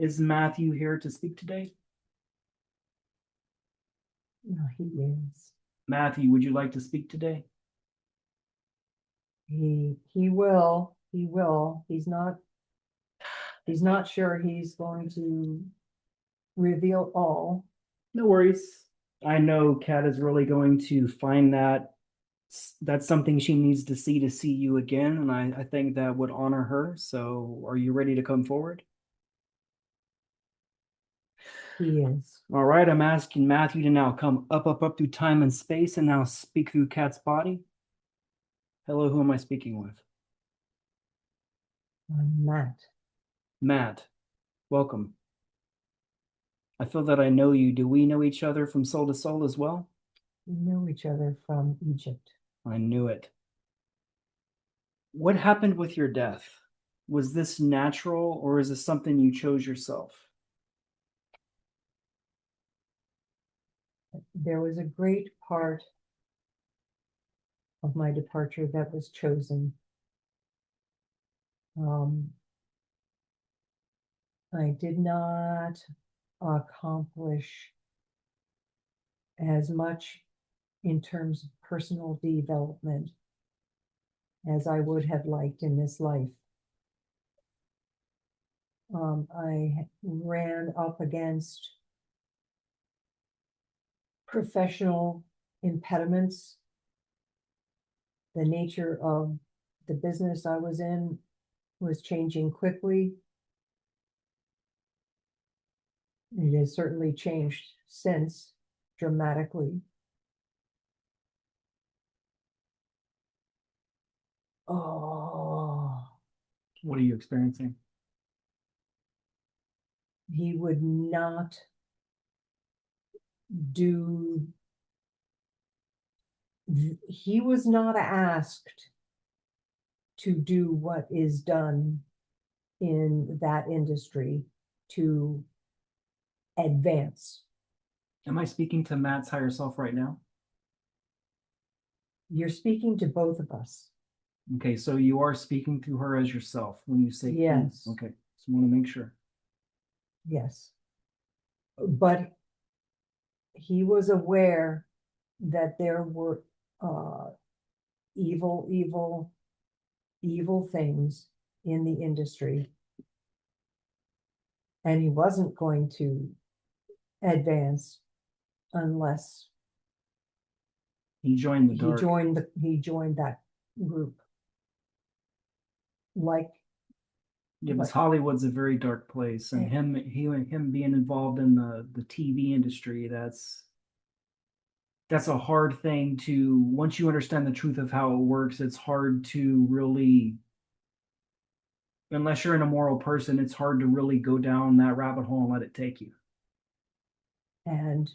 Is Matthew here to speak today? No, he is. Matthew, would you like to speak today? He will. He will. He's not sure he's going to reveal all. No worries. I know Kat is really going to find that that's something she needs to see you again, and I think that would honor her. So are you ready to come forward? He is. All right, I'm asking Matthew to now come up through time and space and now speak through Kat's body. Hello, who am I speaking with? Matt. Matt, welcome. I feel that I know you. Do we know each other from soul to soul as well? We know each other from Egypt. I knew it. What happened with your death? Was this natural or is this something you chose yourself? There was a great part of my departure that was chosen. I did not accomplish as much in terms of personal development as I would have liked in this life. I ran up against professional impediments. The nature of the business I was in was changing quickly. It has certainly changed since dramatically. Oh, What are you experiencing? he would not do, he was not asked to do what is done in that industry to advance. Am I speaking to Matt's higher self right now? You're speaking to both of us. Okay, so you are speaking to her as yourself when you say Yes. Okay, so I want to make sure. Yes. But he was aware that there were evil things in the industry, and he wasn't going to advance unless He joined the dark. he joined that group. Like, Yeah, because Hollywood's a very dark place, and him being involved in the TV industry, that's a hard thing to, once you understand the truth of how it works, it's hard to really, unless you're an immoral person, it's hard to really go down that rabbit hole and let it take you. And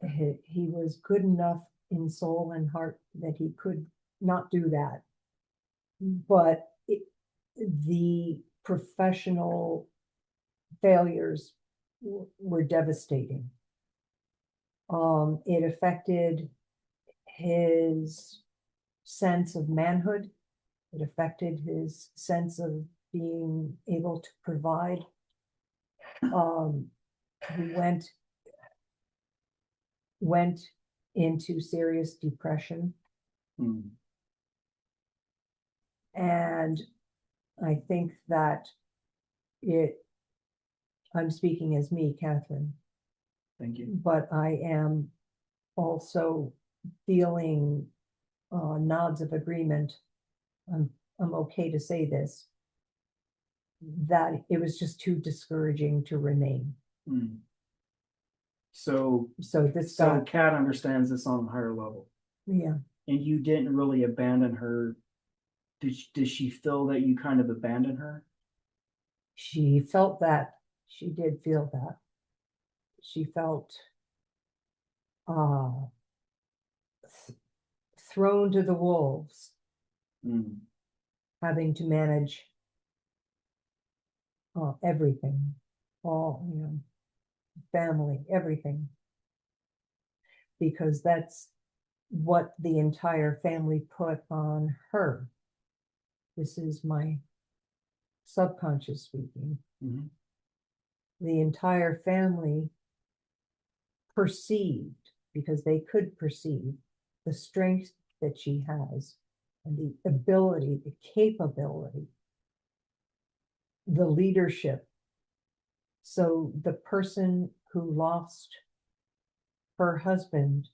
he was good enough in soul and heart that he could not do that. But the professional failures were devastating. It affected his sense of manhood. It affected his sense of being able to provide. He went into serious depression. And I think that I'm speaking as me, Catherine. Thank you. But I am also feeling nods of agreement. I'm okay to say this, that it was just too discouraging to remain. So Kat understands this on a higher level. Yeah. And you didn't really abandon her. Did she feel that you kind of abandoned her? She felt that. She did feel that. She felt thrown to the wolves, having to manage everything, all, family, everything, because that's what the entire family put on her. This is my subconscious speaking. the entire family perceived, because they could perceive the strength that she has and the ability, the capability, the leadership. So the person who lost her husband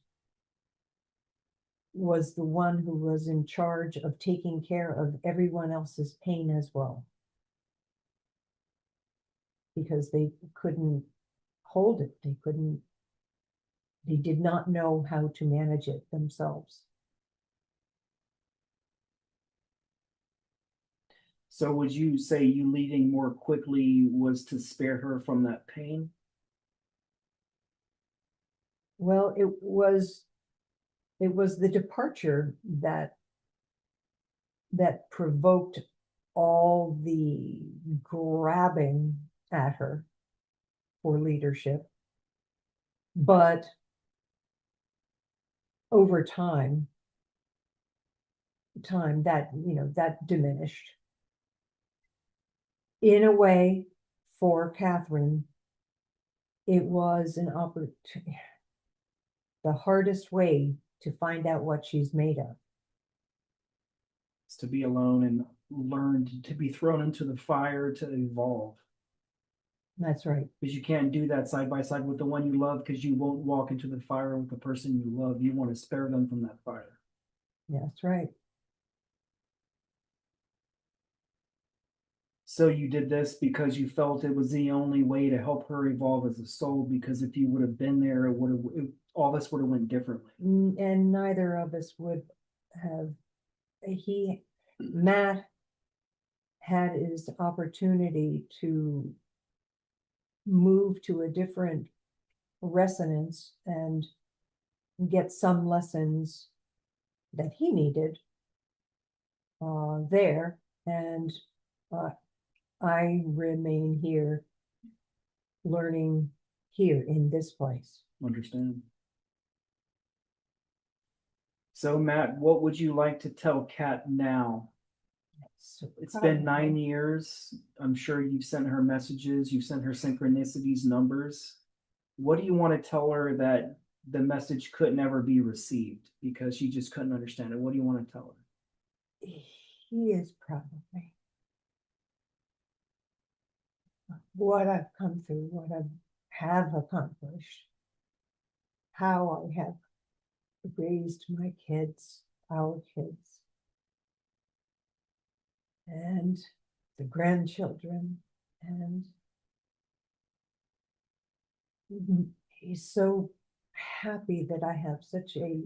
was the one who was in charge of taking care of everyone else's pain as well. Because they couldn't hold it. They did not know how to manage it themselves. So would you say you leaving more quickly was to spare her from that pain? Well, it was the departure that provoked all the grabbing at her for leadership. But over time that diminished. In a way, for Catherine, it was an opportunity, the hardest way to find out what she's made of. It's to be alone and learn to be thrown into the fire to evolve. That's right. Because you can't do that side by side with the one you love, because you won't walk into the fire with the person you love. You want to spare them from that fire. That's right. So you did this because you felt it was the only way to help her evolve as a soul. Because if you would have been there, it would have all this would have went differently. And neither of us would have. Matt had his opportunity to move to a different resonance and get some lessons that he needed there. And I remain here, learning here in this place. Understand? So, Matt, what would you like to tell Kat now? So It's been 9 years. I'm sure you've sent her messages, you've sent her synchronicities, numbers. What do you want to tell her that the message could never be received because she just couldn't understand it? What do you want to tell her? He is proud of me. What I've come through, what I have accomplished, how I have raised my kids, our kids, and the grandchildren. And he's so happy that I have such a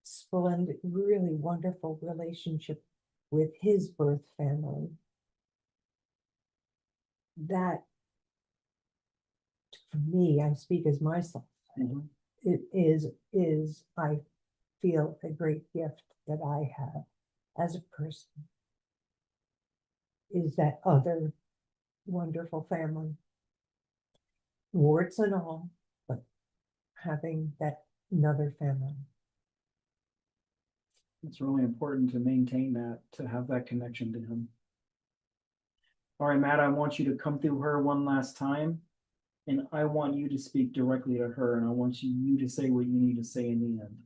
splendid, really wonderful relationship with his birth family. That, for me, I speak as myself. It is I feel a great gift that I have as a person, is that other wonderful family, warts and all, but having that another family. It's really important to maintain that, to have that connection to him. All right, Matt, I want you to come through her one last time, and I want you to speak directly to her, and I want you to say what you need to say in the end.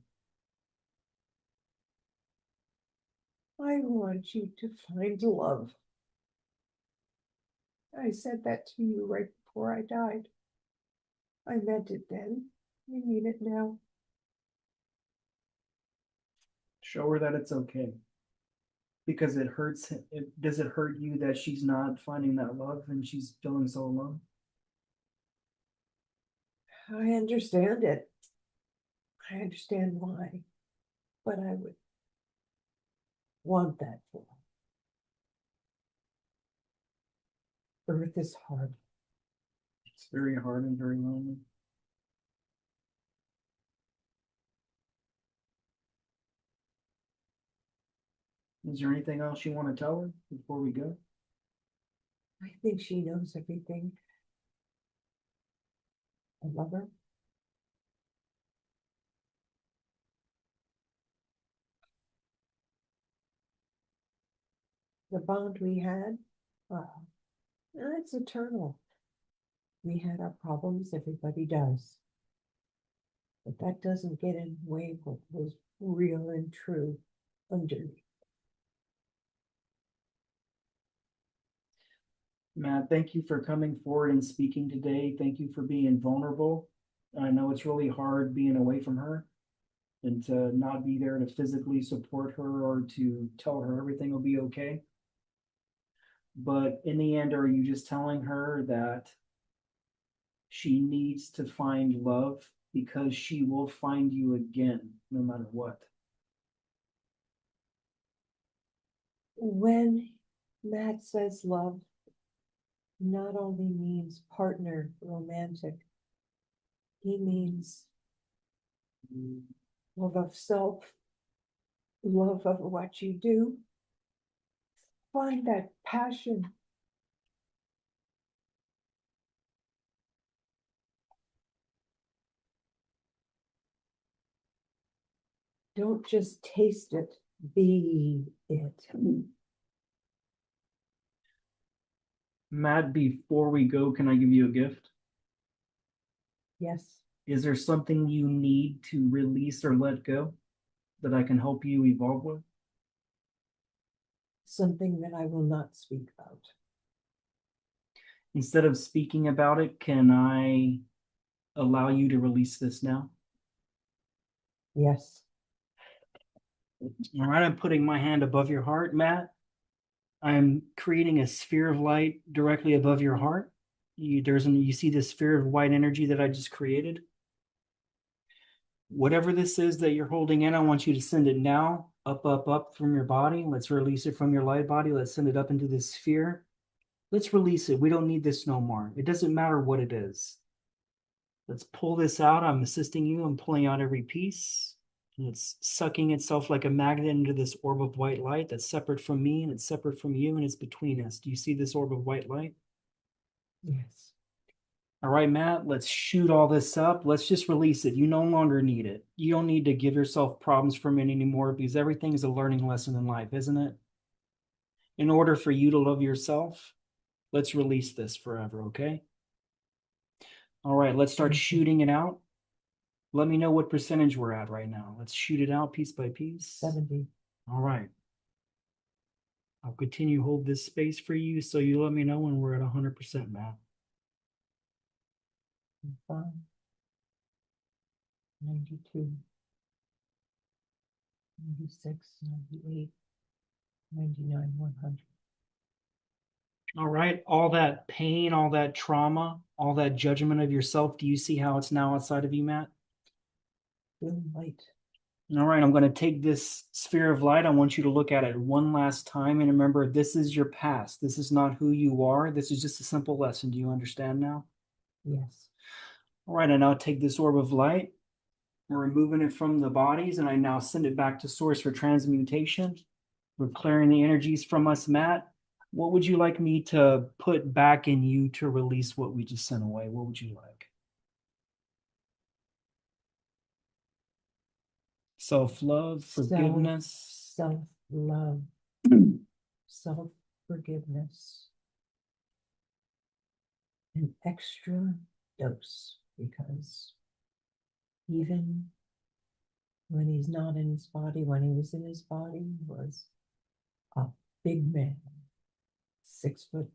I want you to find love. I said that to you right before I died. I meant it then. I mean it now. Show her that it's okay. Because it hurts. Does it hurt you that she's not finding that love and she's feeling so alone? I understand it. I understand why. But I would want that for her. Earth is hard. It's very hard and very lonely. Is there anything else you want to tell her before we go? I think she knows everything. I love her. The bond we had, it's eternal. We had our problems, everybody does. But that doesn't get in the way of what was real and true underneath. Matt, thank you for coming forward and speaking today. Thank you for being vulnerable. I know it's really hard being away from her and to not be there to physically support her or to tell her everything will be okay. But in the end, are you just telling her that she needs to find love because she will find you again, no matter what? When Matt says love, not only means partner, romantic, he means love of self, love of what you do. Find that passion. Don't just taste it, be it. Matt, before we go, can I give you a gift? Yes, Is there something you need to release or let go that I can help you evolve with? something that I will not speak about. Instead of speaking about it, can I allow you to release this now? Yes, All right, I'm putting my hand above your heart, Matt. I'm creating a sphere of light directly above your heart. You see this sphere of white energy that I just created? Whatever this is that you're holding in, I want you to send it now, up, up, up from your body. Let's release it from your light body. Let's send it up into this sphere. Let's release it. We don't need this no more. It doesn't matter what it is. Let's pull this out. I'm assisting you. I'm pulling out every piece. And it's sucking itself like a magnet into this orb of white light that's separate from me and it's separate from you and it's between us. Do you see this orb of white light? yes. All right, Matt, let's shoot all this up. Let's just release it. You no longer need it. You don't need to give yourself problems from it anymore because everything is a learning lesson in life, isn't it? In order for you to love yourself, let's release this forever, okay? All right, let's start shooting it out. Let me know what percentage we're at right now. Let's shoot it out piece by piece. 70. All right. I'll continue to hold this space for you so you let me know when we're at 100%, Matt. 5, 92, 96, 98, 99, 100. All right. All that pain, all that trauma, all that judgment of yourself, do you see how it's now outside of you, Matt? Feeling light. All right. I'm going to take this sphere of light. I want you to look at it one last time. And remember, this is your past. This is not who you are. This is just a simple lesson. Do you understand now? Yes. All right. I now take this orb of light. We're removing it from the bodies, and I now send it back to source for transmutation. We're clearing the energies from us, Matt. What would you like me to put back in you to release what we just sent away? What would you like? Self-love, forgiveness. Self-love, self-forgiveness. An extra dose, because even when he's not in his body, when he was in his body, he was a big man, 6'7",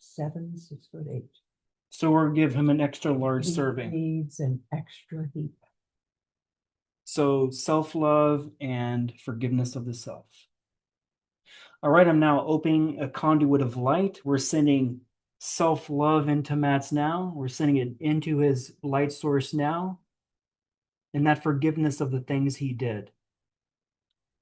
6'8". So we'll give him an extra large He serving. needs an extra heap. So self-love and forgiveness of the self. All right, I'm now opening a conduit of light. We're sending self-love into Matt's now. We're sending it into his light source now. And that forgiveness of the things he did.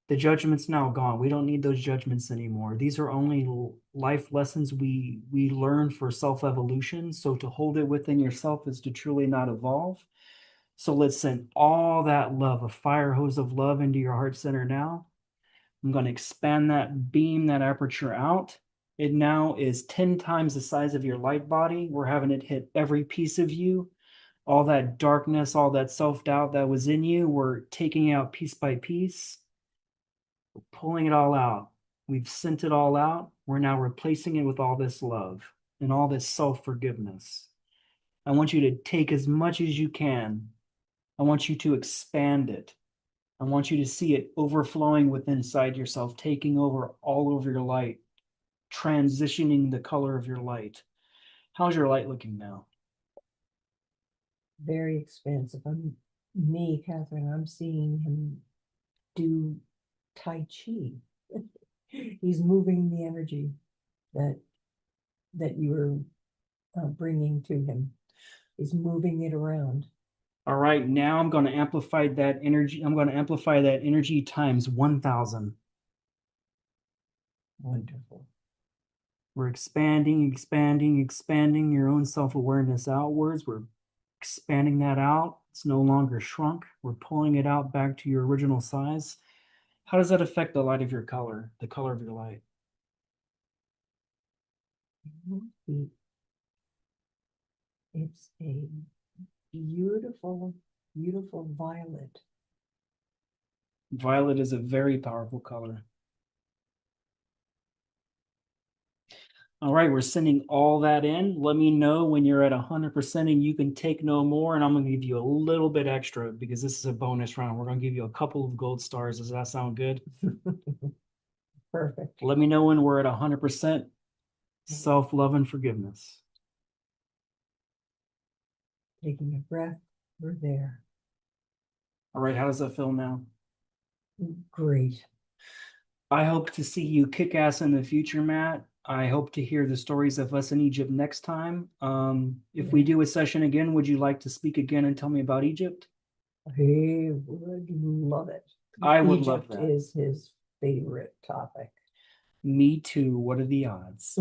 The judgment's now gone. We don't need those judgments anymore. These are only life lessons we learn for self-evolution. So to hold it within yourself is to truly not evolve. So let's send all that love, a fire hose of love into your heart center now. I'm going to expand that beam, that aperture out. It now is 10 times the size of your light body. We're having it hit every piece of you. All that darkness, all that self-doubt that was in you, we're taking out piece by piece. We're pulling it all out. We've sent it all out. We're now replacing it with all this love and all this self-forgiveness. I want you to take as much as you can. I want you to expand it. I want you to see it overflowing within inside yourself, taking over all over your light, transitioning the color of your light. How's your light looking now? Very expansive. Me, Catherine, I'm seeing him do Tai Chi. He's moving the energy that you were bringing to him. He's moving it around. All right, now I'm going to amplify that energy. I'm going to amplify that energy times 1,000. Wonderful. We're expanding, expanding, expanding your own self-awareness outwards. We're expanding that out. It's no longer shrunk. We're pulling it out back to your original size. How does that affect the light of your color, the color of your light? It's a beautiful, beautiful violet. Violet is a very powerful color. All right, we're sending all that in. Let me know when you're at 100% and you can take no more. And I'm going to give you a little bit extra because this is a bonus round. We're going to give you a couple of gold stars. Does that sound good? Perfect. Let me know when we're at 100% self-love and forgiveness. Taking a breath, we're there. All right, how does that feel now? Great. I hope to see you kick ass in the future, Matt. I hope to hear the stories of us in Egypt next time. If we do a session again, would you like to speak again and tell me about Egypt? He would love it. I would love Egypt that. is his favorite topic. Me too. What are the odds?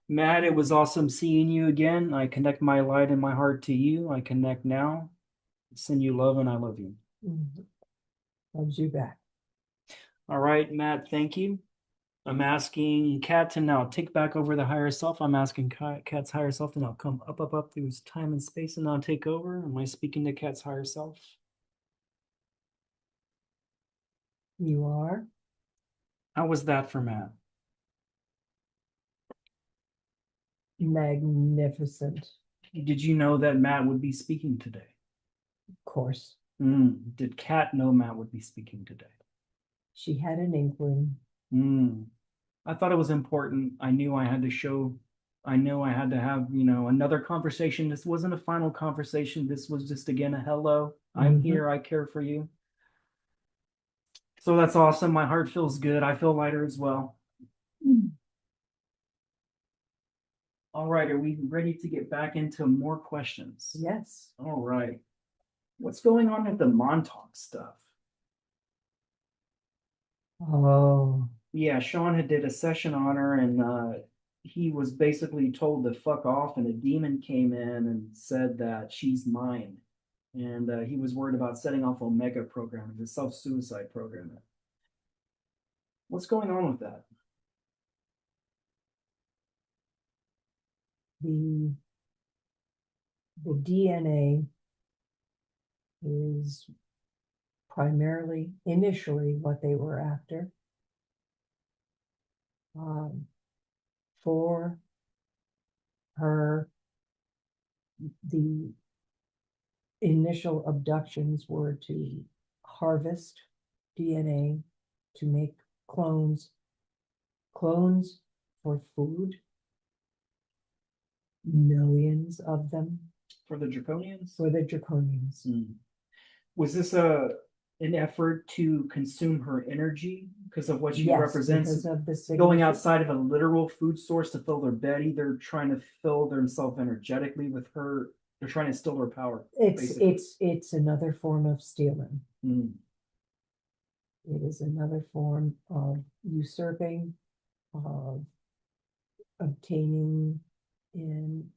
Matt, it was awesome seeing you again. I connect my light and my heart to you. I connect now. Send you love and I love you. Loves you back. All right, Matt, thank you. I'm asking Kat to now take back over the higher self. I'm asking Kat's higher self to now come up, up, up through time and space and now take over. Am I speaking to Kat's higher self? You are How was that for Matt? magnificent, Did you know that Matt would be speaking today? of course. Did Kat know Matt would be speaking today? She had an inkling. I thought it was important. I knew I had to show, I knew I had to have, another conversation. This wasn't a final conversation. This was just, again, a hello. I'm here. I care for you. So that's awesome. My heart feels good. I feel lighter as well. All right. Are we ready to get back into more questions? Yes. All right. What's going on with the Montauk stuff? Oh, Yeah, Sean had did a session on her and he was basically told to fuck off and a demon came in and said that she's mine. And he was worried about setting off Omega programming, the self-suicide program. What's going on with that? the DNA is primarily, initially, what they were after. For her, the initial abductions were to harvest DNA to make clones for food, millions of them For the Draconians? for the Draconians. Was this an effort to consume her energy because of what she Yes, represents? because of the Going signature. outside of a literal food source to fill their belly, they're trying to fill themselves energetically with her. They're trying to steal her power. It's another form of stealing. Mm. It is another form of usurping, of obtaining in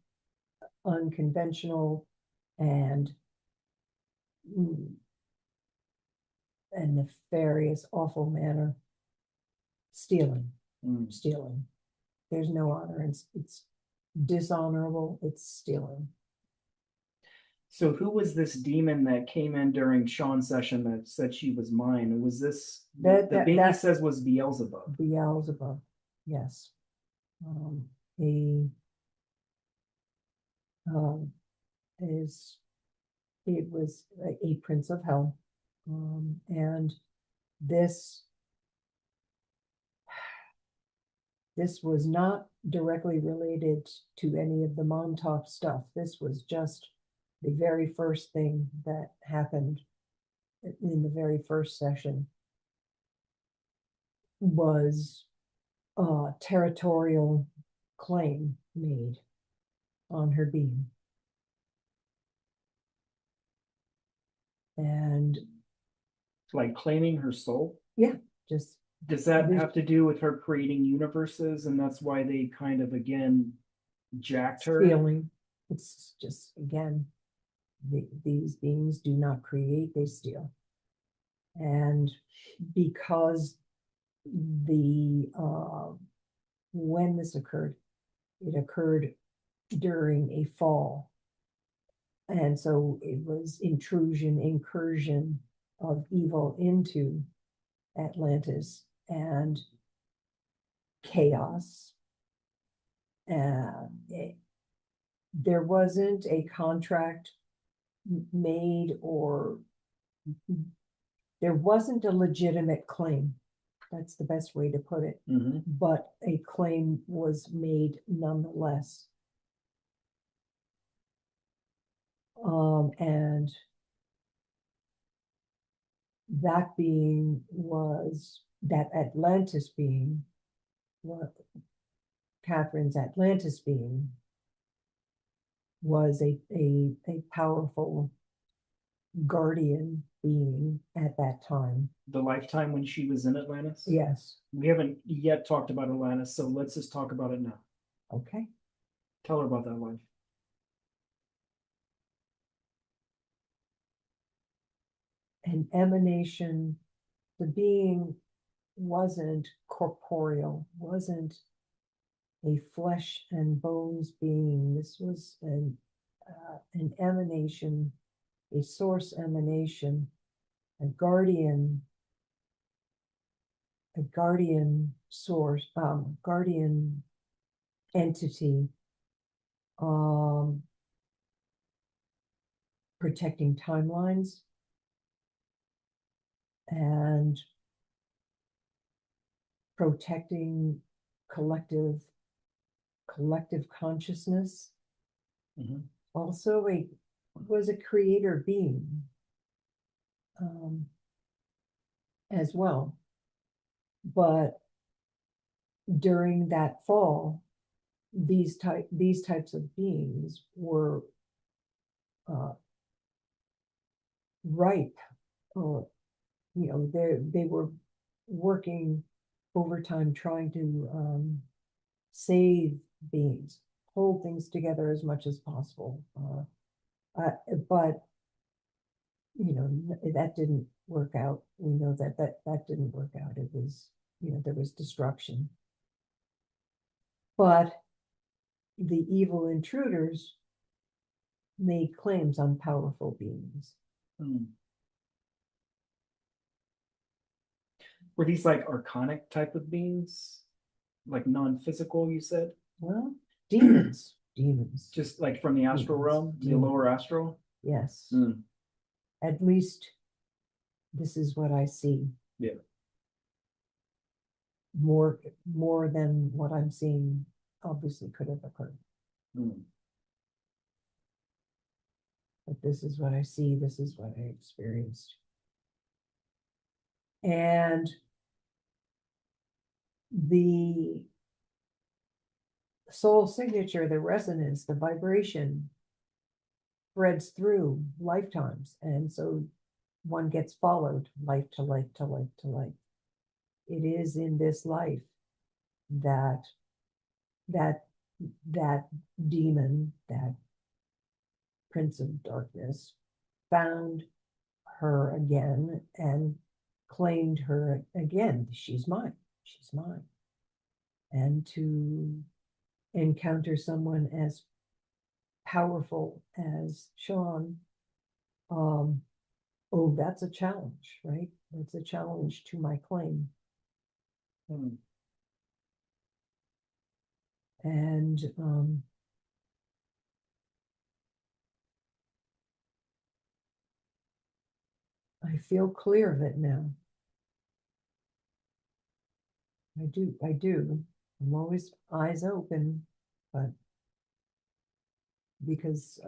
unconventional and nefarious, awful manner. Stealing. There's no honor. It's dishonorable. It's stealing. So who was this demon that came in during Sean's session that said she was mine? Was this the baby says was Beelzebub? Beelzebub, yes. A is, it was a prince of hell. And this was not directly related to any of the Montauk stuff. This was just the very first thing that happened in the very first session was a territorial claim made on her being. And Like claiming her soul? yeah, just Does that have to do with her creating universes, and that's why they kind of again jacked her? stealing. It's just, again, these beings do not create, they steal. And because the when this occurred, it occurred during a fall. And so it was incursion of evil into Atlantis and chaos. There wasn't a contract made, or there wasn't a legitimate claim. That's the best way to put it. Mm-hmm. But a claim was made nonetheless. And that being was, that Atlantis being, what Catherine's Atlantis being, was a powerful guardian being at that time. The lifetime when she was in Atlantis? Yes. We haven't yet talked about Atlantis, so let's just talk about it now. Okay. Tell her about that life. An emanation, the being wasn't corporeal, wasn't a flesh and bones being. This was an emanation, a source emanation, a guardian source, guardian entity, protecting timelines and protecting collective consciousness. Mm-hmm. Also was a creator being as well. But during that fall, these types of beings were ripe, or they were working overtime trying to save beings, hold things together as much as possible. But that didn't work out. We know that didn't work out. It was, there was destruction. But the evil intruders made claims on powerful beings. Were these like archonic type of beings? Like non-physical, you said? Well, demons. Just like from the astral realm, the Demons. lower astral? Yes. Mm. At least this is what I see. Yeah. More than what I'm seeing obviously could have occurred. Mm. But this is what I see, this is what I experienced. And the soul signature, the resonance, the vibration spreads through lifetimes. And so one gets followed life to life to life to life. It is in this life that demon, that prince of darkness, found her again and claimed her again. She's mine. She's mine. And to encounter someone as powerful as Sean, that's a challenge, right? It's a challenge to my claim. Mm. And I feel clear of it now. I do. I'm always eyes open, but because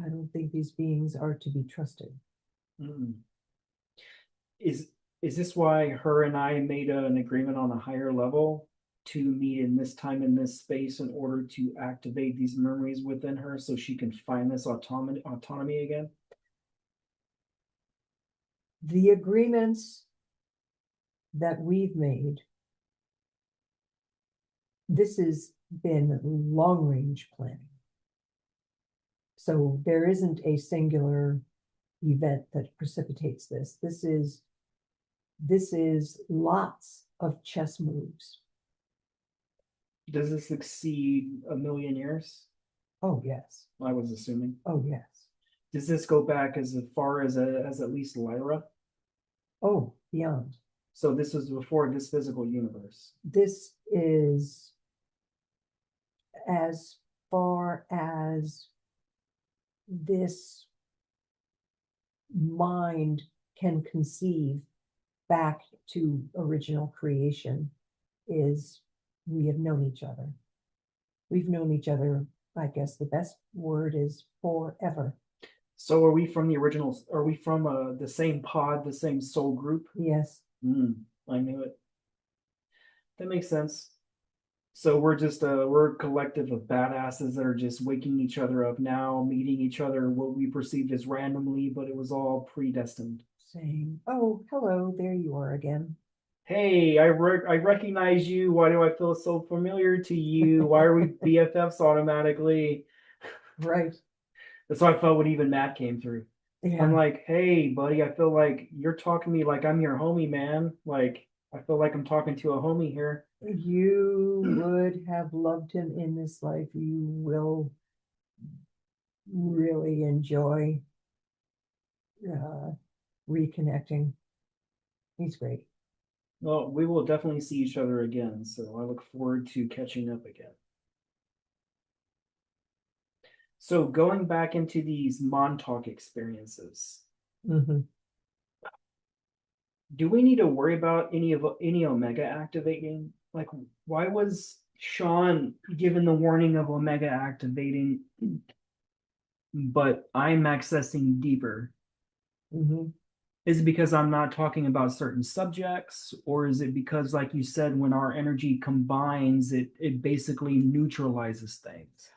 I don't think these beings are to be trusted. Mm. Is is this why her and I made an agreement on a higher level to meet in this time in this space in order to activate these memories within her so she can find this autonomy again? The agreements that we've made, this has been long range planning. So there isn't a singular event that precipitates this. This is lots of chess moves. Does this exceed a million years? Oh yes. I was assuming. Oh yes. Does this go back as far as at least Lyra? Oh, beyond. So this was before this physical universe. This is as far as this mind can conceive back to original creation is we have known each other. We've known each other, I guess the best word is forever. So are we from the original? Are we from the same pod, the same soul group? Yes. I knew it. That makes sense. So we're just we're a collective of badasses that are just waking each other up now, meeting each other what we perceived as randomly, but it was all predestined. Saying, oh, hello, there you are again. Hey, I recognize you. Why do I feel so familiar to you? Why are we BFFs automatically? Right. That's how I felt when even Matt came through. I'm Yeah. like, hey, buddy, I feel like you're talking to me like I'm your homie, man. Like, I feel like I'm talking to a homie here. You would have loved him in this life. You will really enjoy uh, reconnecting. He's great. Well, we will definitely see each other again, so I look forward to catching up again. So going back into these Montauk experiences, Mhm. do we need to worry about any Omega activating? Like, why was Sean given the warning of Omega activating, but I'm accessing deeper? Mhm. Is it because I'm not talking about certain subjects, or is it because, like you said, when our energy combines, it basically neutralizes things?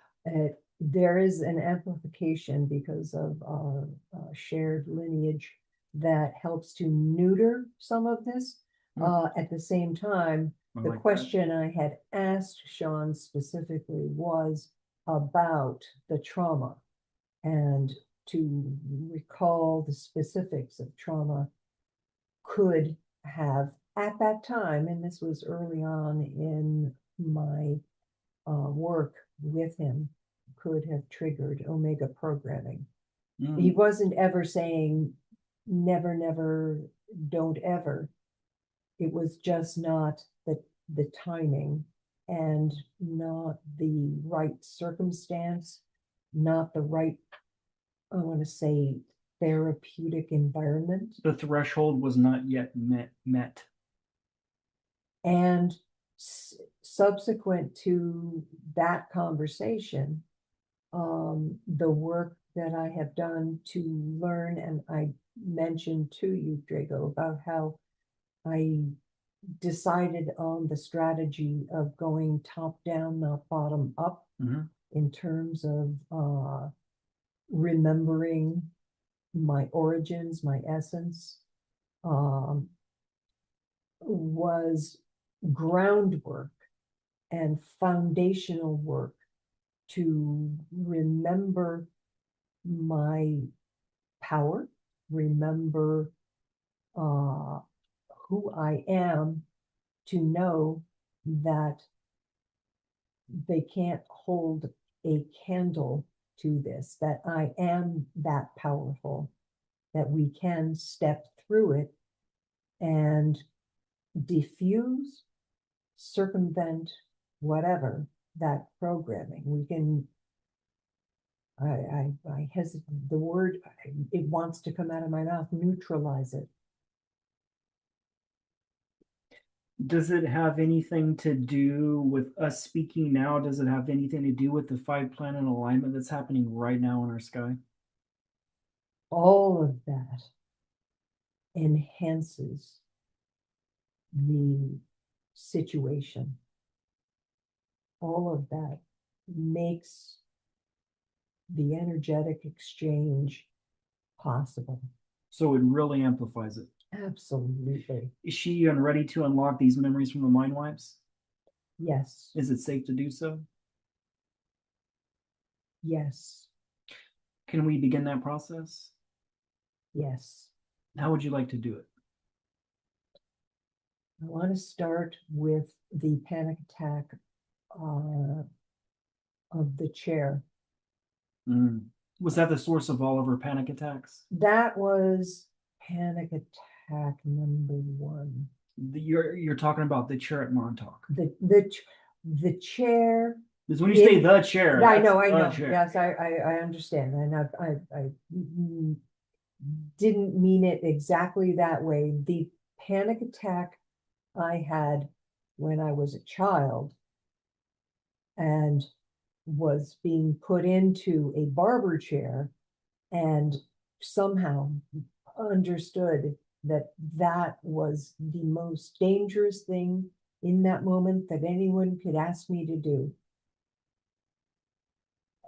There is an amplification because of our shared lineage that helps to neuter some of this. At the same time, I the like that. question I had asked Sean specifically was about the trauma and to recall the specifics of trauma could have at that time, and this was early on in my work with him, could have triggered Omega programming. He wasn't ever saying never, never, don't ever. It was just not the timing and not the right circumstance, not the right, I want to say, therapeutic environment. The threshold was not yet met. And subsequent to that conversation, the work that I have done to learn, and I mentioned to you, Drago, about how I decided on the strategy of going top down, not bottom up, in terms of remembering my origins, my essence, um, was groundwork and foundational work to remember my power, remember uh, who I am, to know that they can't hold a candle to this, that I am that powerful, that we can step through it and diffuse, circumvent, whatever that programming. We can I hesitate, the word, it wants to come out of my mouth, neutralize it. Does it have anything to do with us speaking now? Does it have anything to do with the 5 planet alignment that's happening right now in our sky? All of that enhances the situation. All of that makes the energetic exchange possible. So it really amplifies it. Absolutely. Is she ready to unlock these memories from the mind wipes? Yes. Is it safe to do so? Yes. Can we begin that process? Yes. How would you like to do it? I want to start with the panic attack of the chair. Mm. Was that the source of all of her panic attacks? That was panic attack number one. You're talking about the chair at Montauk. The chair. Because when you say the chair, I know. chair. Yes, I understand, and I didn't mean it exactly that way. The panic attack I had when I was a child and was being put into a barber chair and somehow understood that that was the most dangerous thing in that moment that anyone could ask me to do.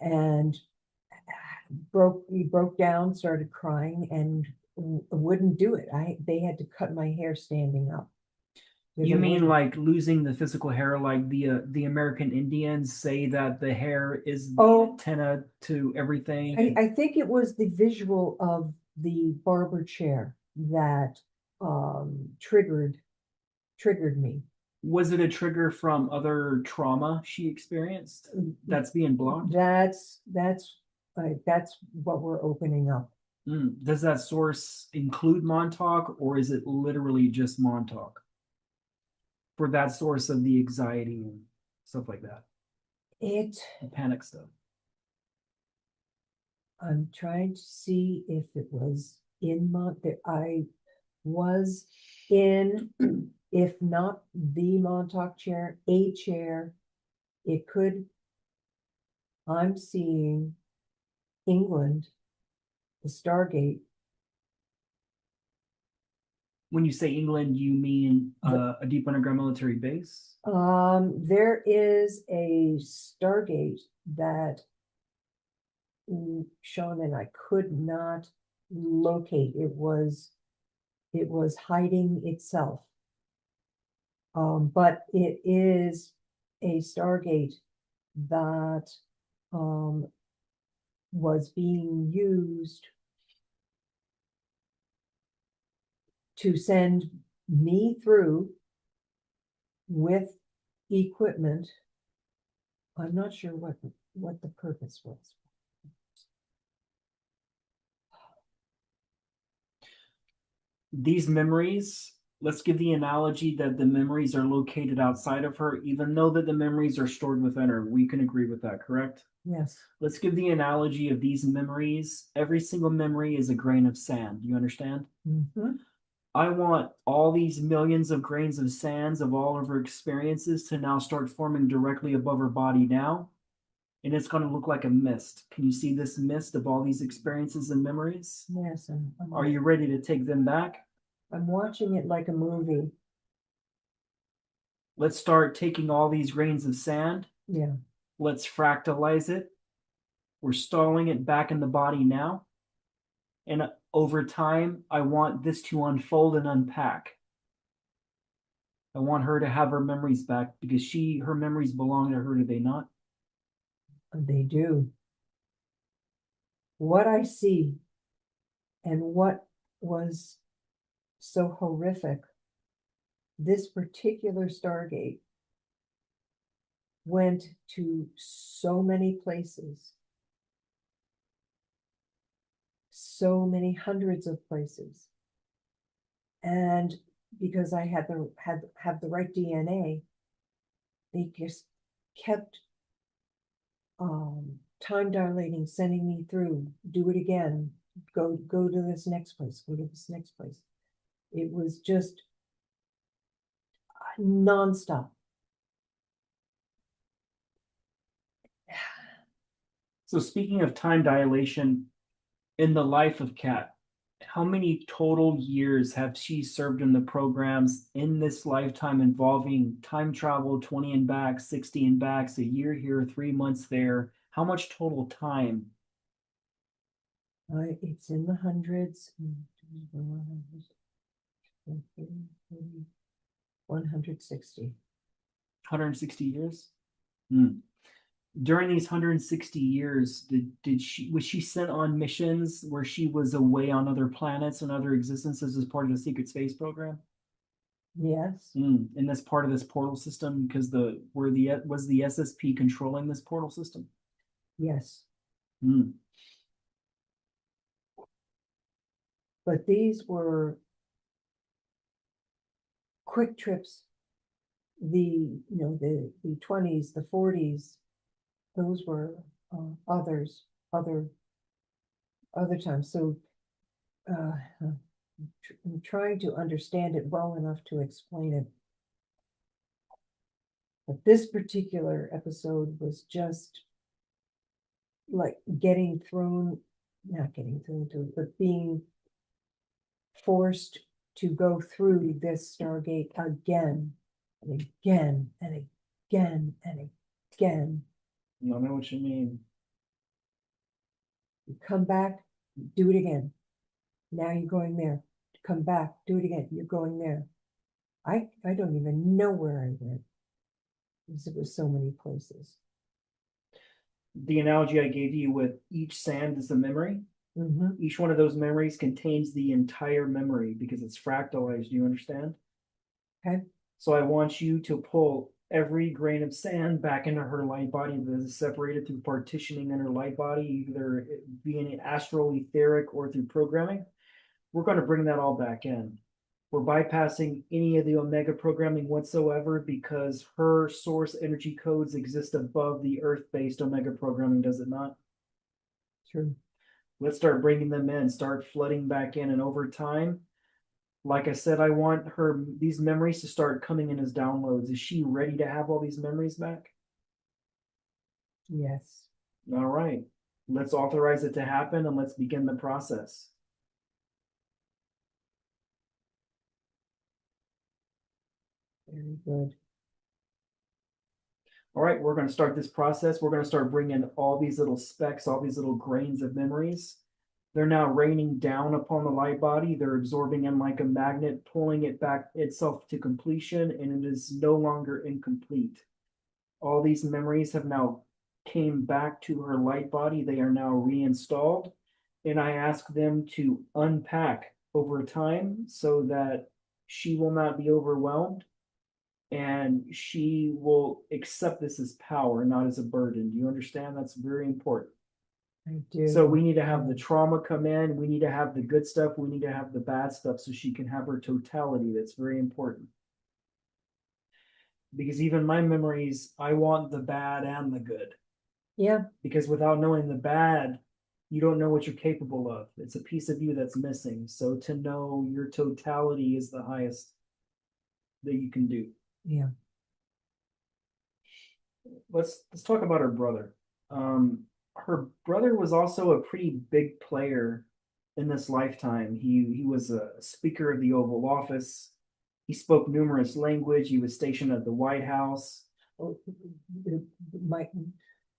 And he broke down, started crying, and wouldn't do it. They had to cut my hair standing up. You mean like losing the physical hair, like the American Indians say that the hair is the antenna to everything? I think it was the visual of the barber chair that triggered me. Was it a trigger from other trauma she experienced that's being blocked? That's what we're opening up. Does that source include Montauk, or is it literally just Montauk for that source of the anxiety and stuff like that? The panic stuff. I'm trying to see if it was in Montauk. I was in, if not the Montauk chair, a chair. It could. I'm seeing England, the Stargate. When you say England, you mean a deep underground military base? There is a Stargate that shown and I could not locate. It was hiding itself. But it is a Stargate that was being used to send me through with equipment. I'm not sure what the purpose was. These memories, let's give the analogy that the memories are located outside of her, even though that the memories are stored within her. We can agree with that, correct? Yes. Let's give the analogy of these memories. Every single memory is a grain of sand. You understand? Mm-hmm. I want all these millions of grains of sands of all of her experiences to now start forming directly above her body now. And it's going to look like a mist. Can you see this mist of all these experiences and memories? Yes. Are you ready to take them back? I'm watching it like a movie. Let's start taking all these grains of sand. Yeah. Let's fractalize it. We're stalling it back in the body now. And over time, I want this to unfold and unpack. I want her to have her memories back because her memories belong to her, do they not? They do. What I see and what was so horrific, this particular Stargate went to so many places, so many hundreds of places. And because I had have the right DNA, they just kept time dilating, sending me through, do it again, go to this next place, go to this next place. It was just nonstop. So speaking of time dilation, in the life of Kat, how many total years have she served in the programs in this lifetime involving time travel, 20 and back, 60 and backs, a year here, 3 months there? How much total time? It's in the hundreds. 160. 160 years? Hmm. During these 160 years, did she was she sent on missions where she was away on other planets and other existences as part of the secret space program? Yes, And that's part of this portal system because was the SSP controlling this portal system? yes. Mm. But these were quick trips. The 20s, the 40s, those were other times. So I'm trying to understand it well enough to explain it. But this particular episode was just like not getting thrown to it, but being forced to go through this Stargate again and again and again and again. I don't know what you mean. You come back, do it again. Now you're going there. Come back, do it again. You're going there. I don't even know where I went because it was so many places. The analogy I gave you with each sand is a memory. Mm-hmm. Each one of those memories contains the entire memory because it's fractalized. Do you understand? Okay. So I want you to pull every grain of sand back into her light body that is separated through partitioning in her light body, either being astral, etheric, or through programming. We're going to bring that all back in. We're bypassing any of the Omega programming whatsoever because her source energy codes exist above the Earth-based Omega programming, does it not? True. Let's start bringing them in, start flooding back in, and over time, like I said, I want these memories to start coming in as downloads. Is she ready to have all these memories back? Yes. All right. Let's authorize it to happen and let's begin the process. Very good. All right, we're going to start this process. We're going to start bringing all these little specks, all these little grains of memories. They're now raining down upon the light body. They're absorbing in like a magnet, pulling it back itself to completion, and it is no longer incomplete. All these memories have now came back to her light body. They are now reinstalled, and I ask them to unpack over time so that she will not be overwhelmed and she will accept this as power, not as a burden. Do you understand? That's very important. I do. So we need to have the trauma come in. We need to have the good stuff. We need to have the bad stuff so she can have her totality. That's very important. Because even my memories, I want the bad and the good. Yeah. Because without knowing the bad, you don't know what you're capable of. It's a piece of you that's missing. So to know your totality is the highest that you can do. Yeah. Let's talk about her brother. Her brother was also a pretty big player in this lifetime. He was a speaker of the Oval Office. He spoke numerous language. He was stationed at the White House. Oh,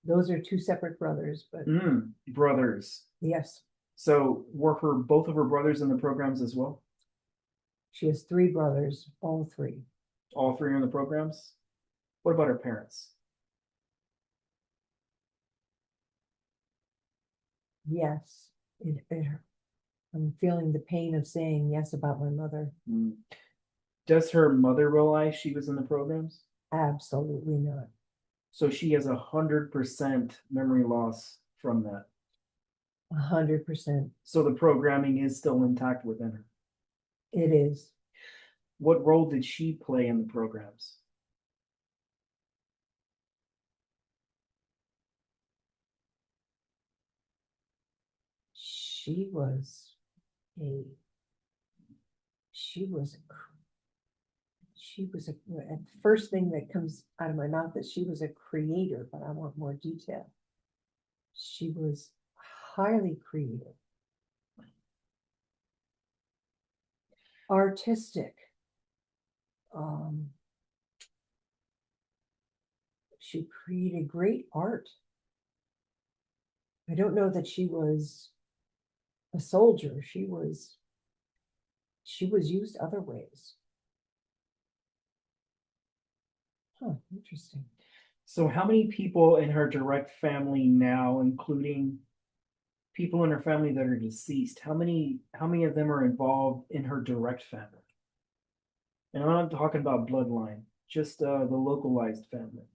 those are two separate brothers, but Brothers. yes. So were both of her brothers in the programs as well? She has three brothers, all three. All three are in the programs? What about her parents? Yes. I'm feeling the pain of saying yes about my mother. Does her mother realize she was in the programs? Absolutely not. So she has 100% memory loss from that. 100%. So the programming is still intact within her. It is. What role did she play in the programs? she was a, she was a, she was a, the first thing that comes out of my mouth is she was a creator, but I want more detail. She was highly creative, artistic. She created great art. I don't know that she was a soldier. She was used other ways. Huh, interesting. So how many people in her direct family now, including people in her family that are deceased, how many of them are involved in her direct family? And I'm not talking about bloodline, just the localized family.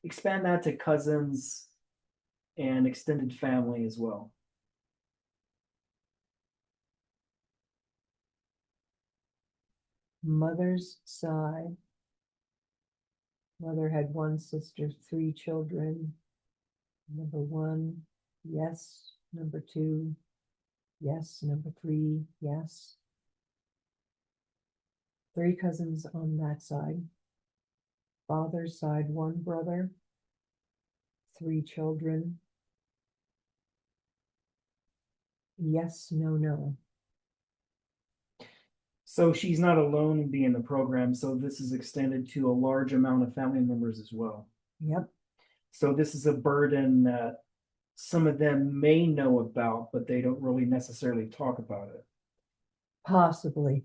Expand that to cousins and extended family as well. Mother's side. Mother had one sister, 3 children. Number 1, yes. Number 2, yes. Number 3, yes. 3 cousins on that side. Father's side, 1 brother, 3 children. Yes, no, no. So she's not alone in being the program. So this is extended to a large amount of family members as well. Yep. So this is a burden that some of them may know about, but they don't really necessarily talk about it. Possibly.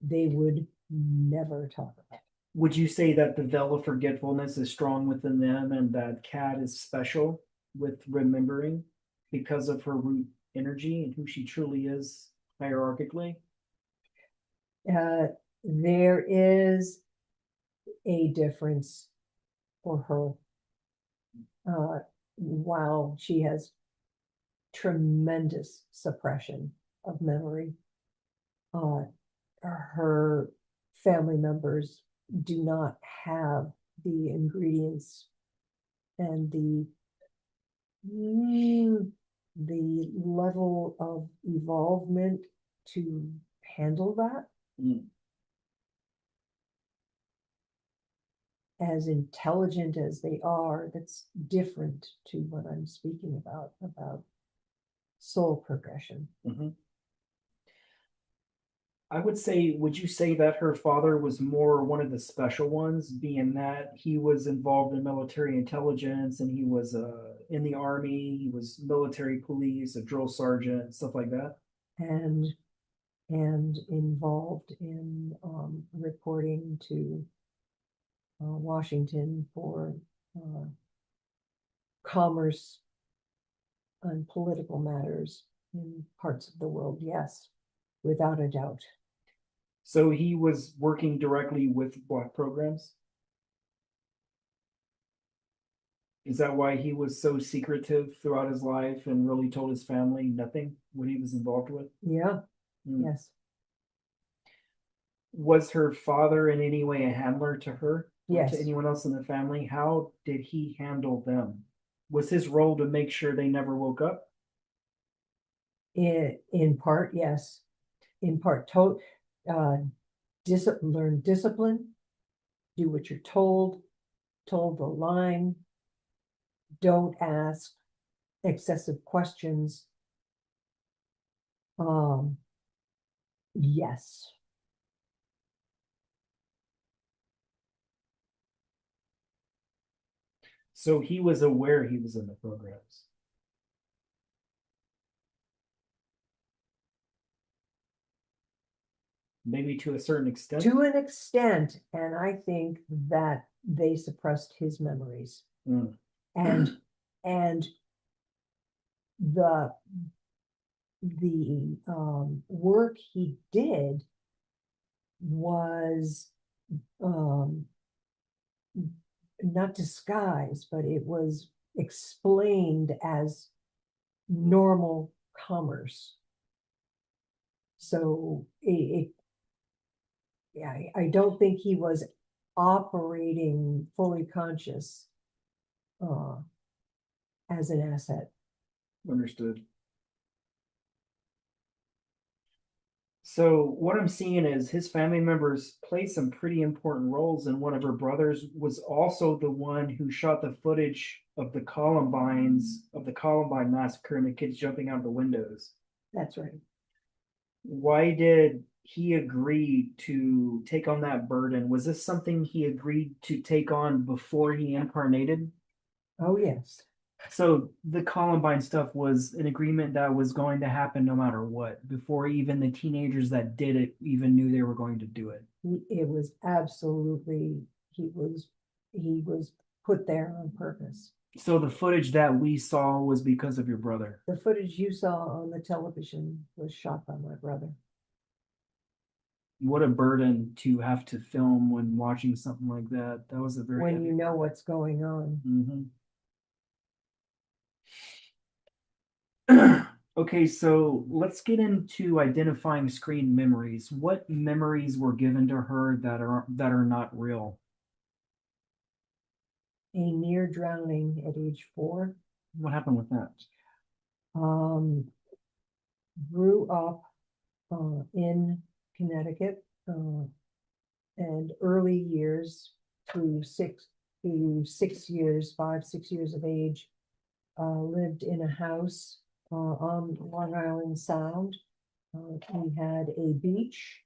They would never talk about it. Would you say that the veil of forgetfulness is strong within them and that Kat is special with remembering because of her root energy and who she truly is hierarchically? There is a difference for her. While she has tremendous suppression of memory, her family members do not have the ingredients and the level of evolvement to handle that. As intelligent as they are, that's different to what I'm speaking about soul progression. I would say, would you say that her father was more one of the special ones, being that he was involved in military intelligence and he was in the army, he was military police, a drill sergeant, stuff like that? And involved in reporting to Washington for commerce and political matters in parts of the world, yes, without a doubt. So he was working directly with what programs? Is that why he was so secretive throughout his life and really told his family nothing what he was involved with? Yeah. Yes. Was her father in any way a handler to her or Yes. to anyone else in the family? How did he handle them? Was his role to make sure they never woke up? In part, yes. In part, learn discipline, do what you're told the line, don't ask excessive questions. Yes. So he was aware he was in the programs. Maybe to a certain extent. To an extent, and I think that they suppressed his memories. And the work he did was not disguised, but it was explained as normal commerce. So I don't think he was operating fully conscious as an asset. Understood. So what I'm seeing is his family members play some pretty important roles, and one of her brothers was also the one who shot the footage of the Columbine massacre and the kids jumping out the windows. That's right. Why did he agree to take on that burden? Was this something he agreed to take on before he incarnated? Oh, yes. So the Columbine stuff was an agreement that was going to happen no matter what, before even the teenagers that did it even knew they were going to do it. It was absolutely, he was put there on purpose. So the footage that we saw was because of your brother. The footage you saw on the television was shot by my brother. What a burden to have to film when watching something like that. That was a very When heavy. you know what's going on. Mhm. Okay, so let's get into identifying screen memories. What memories were given to her that are not real? A near drowning at age 4. What happened with that? Um, Grew up in Connecticut, and early years through 6 years, 5, 6 years of age, lived in a house on Long Island Sound. We had a beach,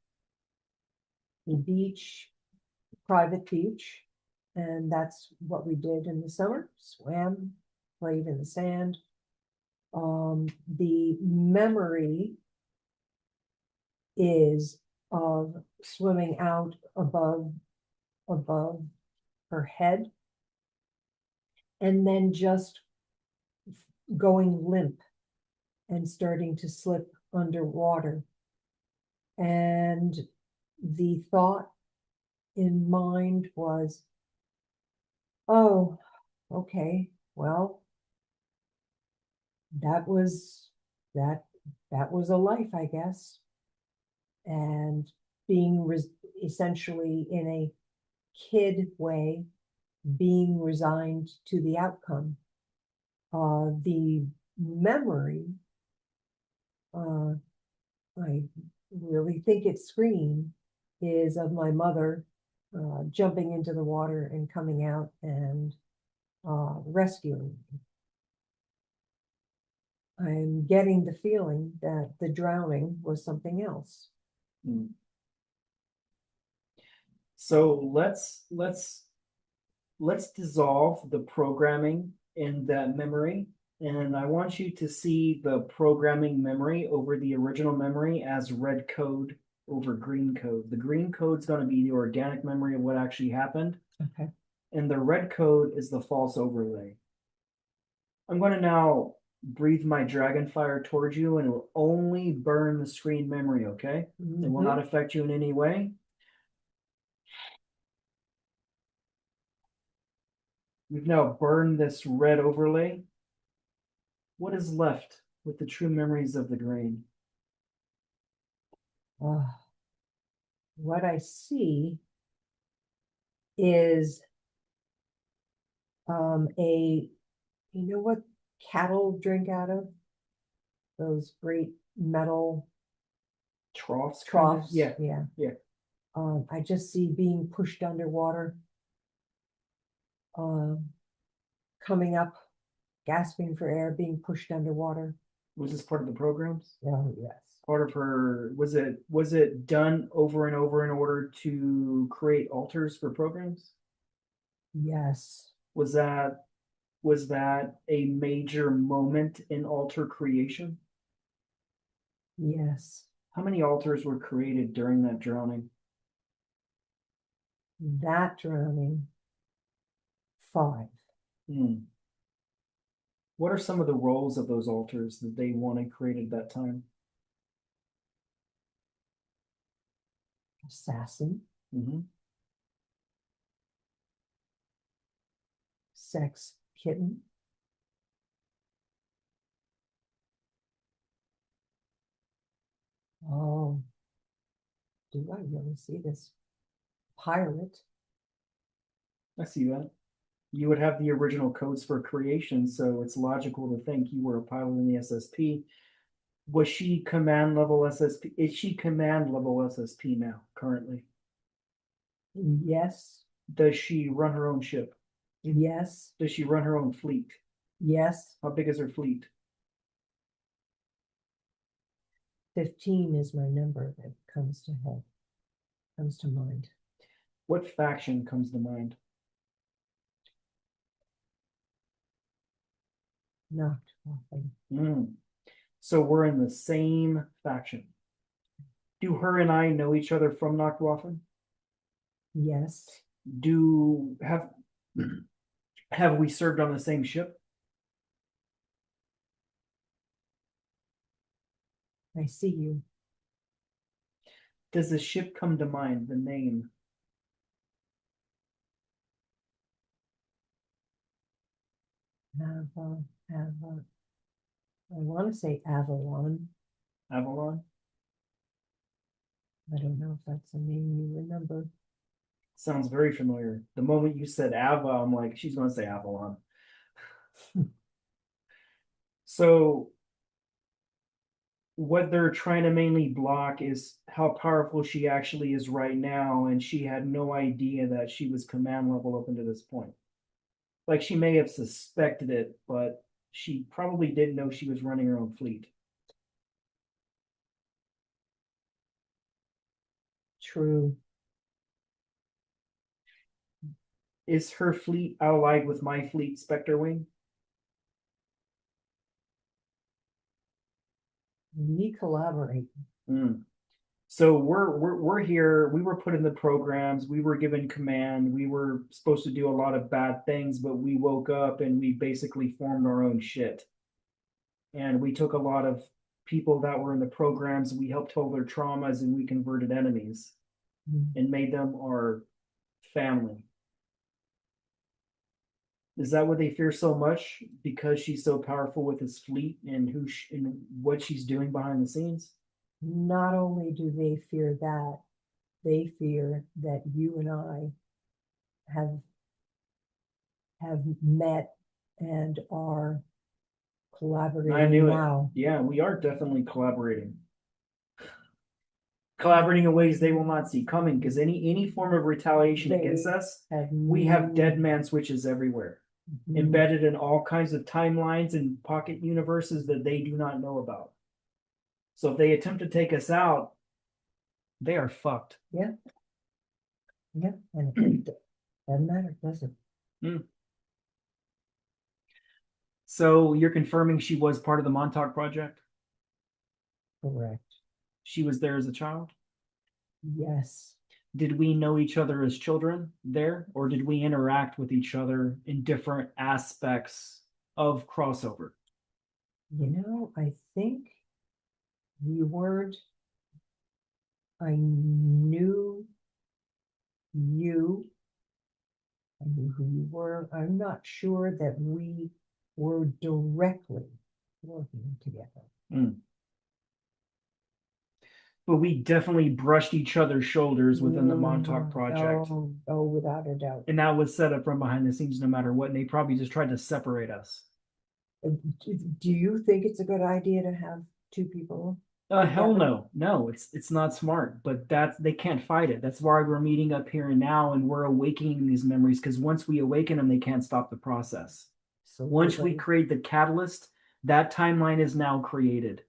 private beach, and that's what we did in the summer, swam, played in the sand. The memory is of swimming out above her head, and then just going limp and starting to slip underwater. And the thought in mind was, oh, okay, well, that was that that was a life, I guess. And being essentially in a kid way, being resigned to the outcome. The memory, uh, I really think it's screen, is of my mother jumping into the water and coming out and rescuing me. I'm getting the feeling that the drowning was something else. Hmm. So let's dissolve the programming in that memory. And I want you to see the programming memory over the original memory as red code over green code. The green code is going to be the organic memory of what actually happened, Okay. and the red code is the false overlay. I'm going to now breathe my dragon fire towards you, and it will only burn the screen memory, okay? It will not affect you in any way. We've now burned this red overlay. What is left with the true memories of the grain? What I see is a, you know what cattle drink out of? Those great metal Troughs, troughs. Yeah, Yeah. yeah. I just see being pushed underwater, um, coming up, gasping for air, being pushed underwater. Was this part of the programs? Oh, yes. Part of her, was it done over and over in order to create altars for programs? Yes. Was that a major moment in altar creation? Yes. How many altars were created during that drowning? That drowning, 5. Hmm. What are some of the roles of those altars that they wanted created that time? Assassin, Mhm. sex kitten. Oh, do I really see this? Pirate. I see that. You would have the original codes for creation, so it's logical to think you were a pilot in the SSP. Was she command level SSP? Is she command level SSP now, currently? Yes, Does she run her own ship? yes, Does she run her own fleet? yes. How big is her fleet? 15 is my number that comes to head, comes to mind. What faction comes to mind? Not often. So we're in the same faction. Do her and I know each other from Nachtwaffen? Yes, Do have we served on the same ship? I see you. Does the ship come to mind, the name? Have, I want to say Avalon. Avalon? I don't know if that's a name you remember. Sounds very familiar. The moment you said Ava, I'm like, she's going to say Avalon. So what they're trying to mainly block is how powerful she actually is right now, and she had no idea that she was command level up until this point. Like she may have suspected it, but she probably didn't know she was running her own fleet. True. Is her fleet allied with my fleet, Spectre Wing? We collaborate. Mm. So we're here. We were put in the programs. We were given command. We were supposed to do a lot of bad things, but we woke up and we basically formed our own shit. And we took a lot of people that were in the programs. We helped heal their traumas, and we converted enemies and made them our family. Is that what they fear so much? Because she's so powerful with his fleet and and what she's doing behind the scenes? Not only do they fear that, they fear that you and I have met and are I collaborating knew it. now. Yeah, we are definitely collaborating. Collaborating in ways they will not see coming, because any form of retaliation They against us, have we have dead man switches everywhere, Mhm. embedded in all kinds of timelines and pocket universes that they do not know about. So if they attempt to take us out, they are fucked. Yeah, yeah, and it doesn't matter, does it? Mm. So you're confirming she was part of the Montauk Project? Correct. She was there as a child? Yes. Did we know each other as children there, or did we interact with each other in different aspects of crossover? I think we weren't, I knew you, I knew who you were. I'm not sure that we were directly working together. Mm. But we definitely brushed each other's shoulders within the Montauk Project. Oh, without a doubt. And that was set up from behind the scenes no matter what. And they probably just tried to separate us. Do you think it's a good idea to have two people? Hell together? no. No, it's not smart, but they can't fight it. That's why we're meeting up here and now and we're awakening these memories, because once we awaken them, they can't stop the process. Once we Absolutely. create the catalyst, that timeline is now created.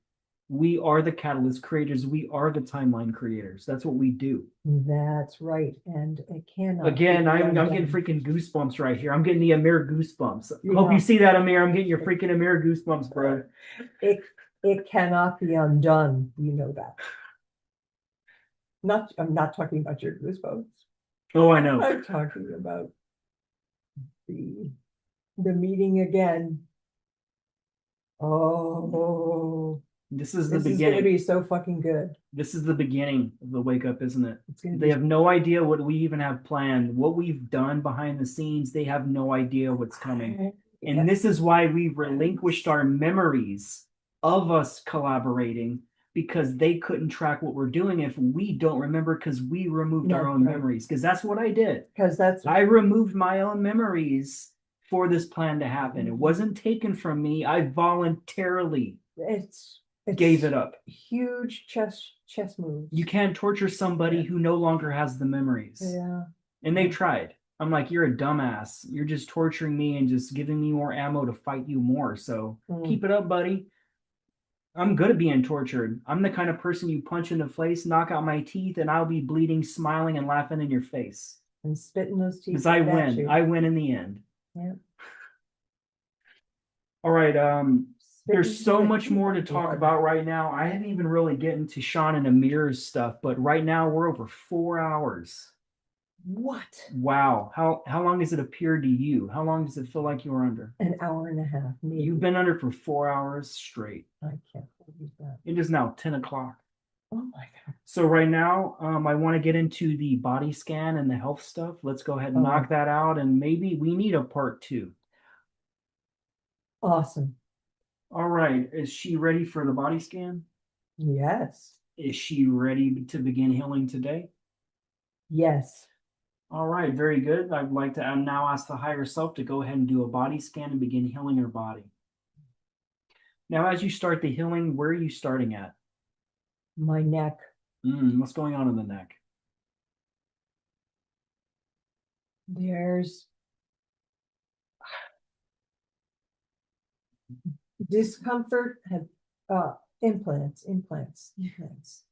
We are the catalyst creators. We are the timeline creators. That's what we do. That's right. And it cannot Again, be I'm getting undone. freaking goosebumps right here. I'm getting the Amir goosebumps. Hope Yeah. you see that, Amir. I'm getting your freaking Amir goosebumps, bro. It cannot be undone. You know that. I'm not talking about your goosebumps. Oh, I know. I'm talking about the the meeting again. Oh, This is the this is gonna beginning. be so fucking good. This is the beginning of the wake up, isn't it? It's gonna They be have no idea what we even have planned, what we've done behind the scenes. They have no idea what's coming. And this is why we relinquished our memories of us collaborating, because they couldn't track what we're doing if we don't remember, because we removed our own right. memories. Because that's what I did. Because that's I removed my own memories for this plan to happen. It wasn't taken from me. I voluntarily. it's gave It's it up. huge chess moves. You can't torture somebody who no longer has the memories. Yeah. And they tried. I'm like, you're a dumbass. You're just torturing me and just giving me more ammo to fight you more. So keep it up, buddy. I'm good at being tortured. I'm the kind of person you punch in the face, knock out my teeth, and I'll be bleeding, smiling, and laughing in your face. And spitting those teeth Because I right at win. you. I win in the end. Yeah. All right. There's Spitting so the much teeth more to of talk blood. about right now. I haven't even really gotten to Sean and Amir's stuff, but right now we're over 4 hours. What? Wow. How long does it appear to you? How long does it feel like you were under? An hour and a half, maybe. You've been under for 4 hours straight. I can't believe that. It is now 10 o'clock. Oh my God. So right now, I want to get into the body scan and the health stuff. Let's go ahead and knock that out, and maybe we need a part two. Awesome. All right. Is she ready for the body scan? Yes. Is she ready to begin healing today? Yes. All right, very good. I'd like to now ask the higher self to go ahead and do a body scan and begin healing her body. Now, as you start the healing, where are you starting at? My neck. What's going on in the neck? There's discomfort, have implants.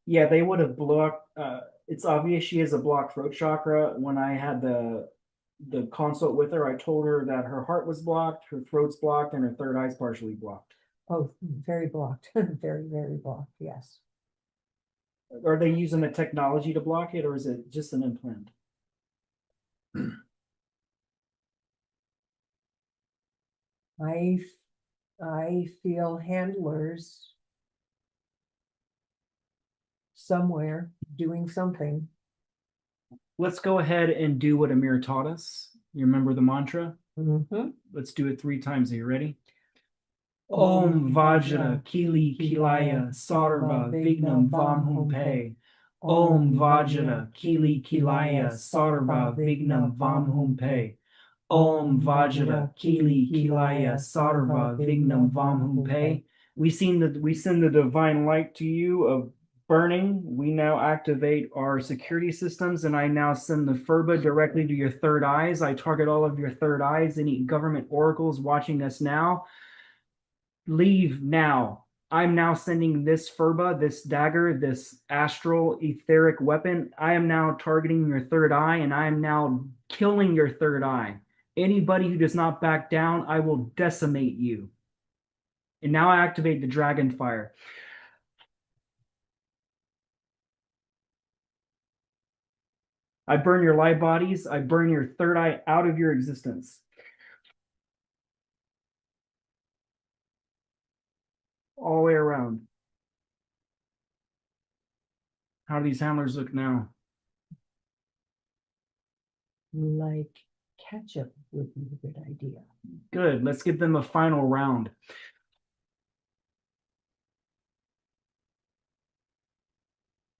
Yeah, they would have blocked. It's obvious she has a blocked throat chakra. When I had the consult with her, I told her that her heart was blocked, her throat's blocked, and her third eye's partially blocked. Oh, very blocked. Very, very blocked. Yes. Are they using the technology to block it, or is it just an implant? I feel handlers somewhere doing something. Let's go ahead and do what Amir taught us. You remember the mantra? Mm-hmm. Let's do it 3 times. Are you ready? Om Vajra Kili Kilaya Sarva Vignam Vamhumpe. Om Vajra Kili Kilaya Sarva Vignam Vamhumpe. Om Vajra Kili Kilaya Sarva Vignam Vamhumpe. We send the divine light to you of burning. We now activate our security systems, and I now send the FERBA directly to your third eyes. I target all of your third eyes. Any government oracles watching us now, leave now. I'm now sending this FERBA, this dagger, this astral etheric weapon. I am now targeting your third eye, and I am now killing your third eye. Anybody who does not back down, I will decimate you. And now I activate the dragon fire. I burn your light bodies. I burn your third eye out of your existence. All the way around. How do these handlers look now? Like ketchup would be a good idea. Good. Let's give them a final round.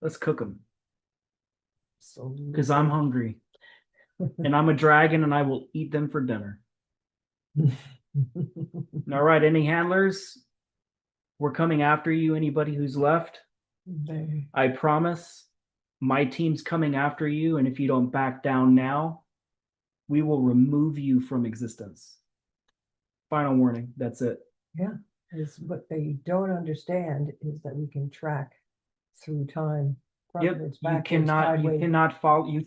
Let's cook them. So Because I'm hungry. And I'm a dragon and I will eat them for dinner. All right, any handlers? We're coming after you, anybody who's left. I promise my team's coming after you, and if you don't back down now, we will remove you from existence. Final warning, that's it. Yeah, is what they don't understand is that we can track through time. Yep, you cannot follow, you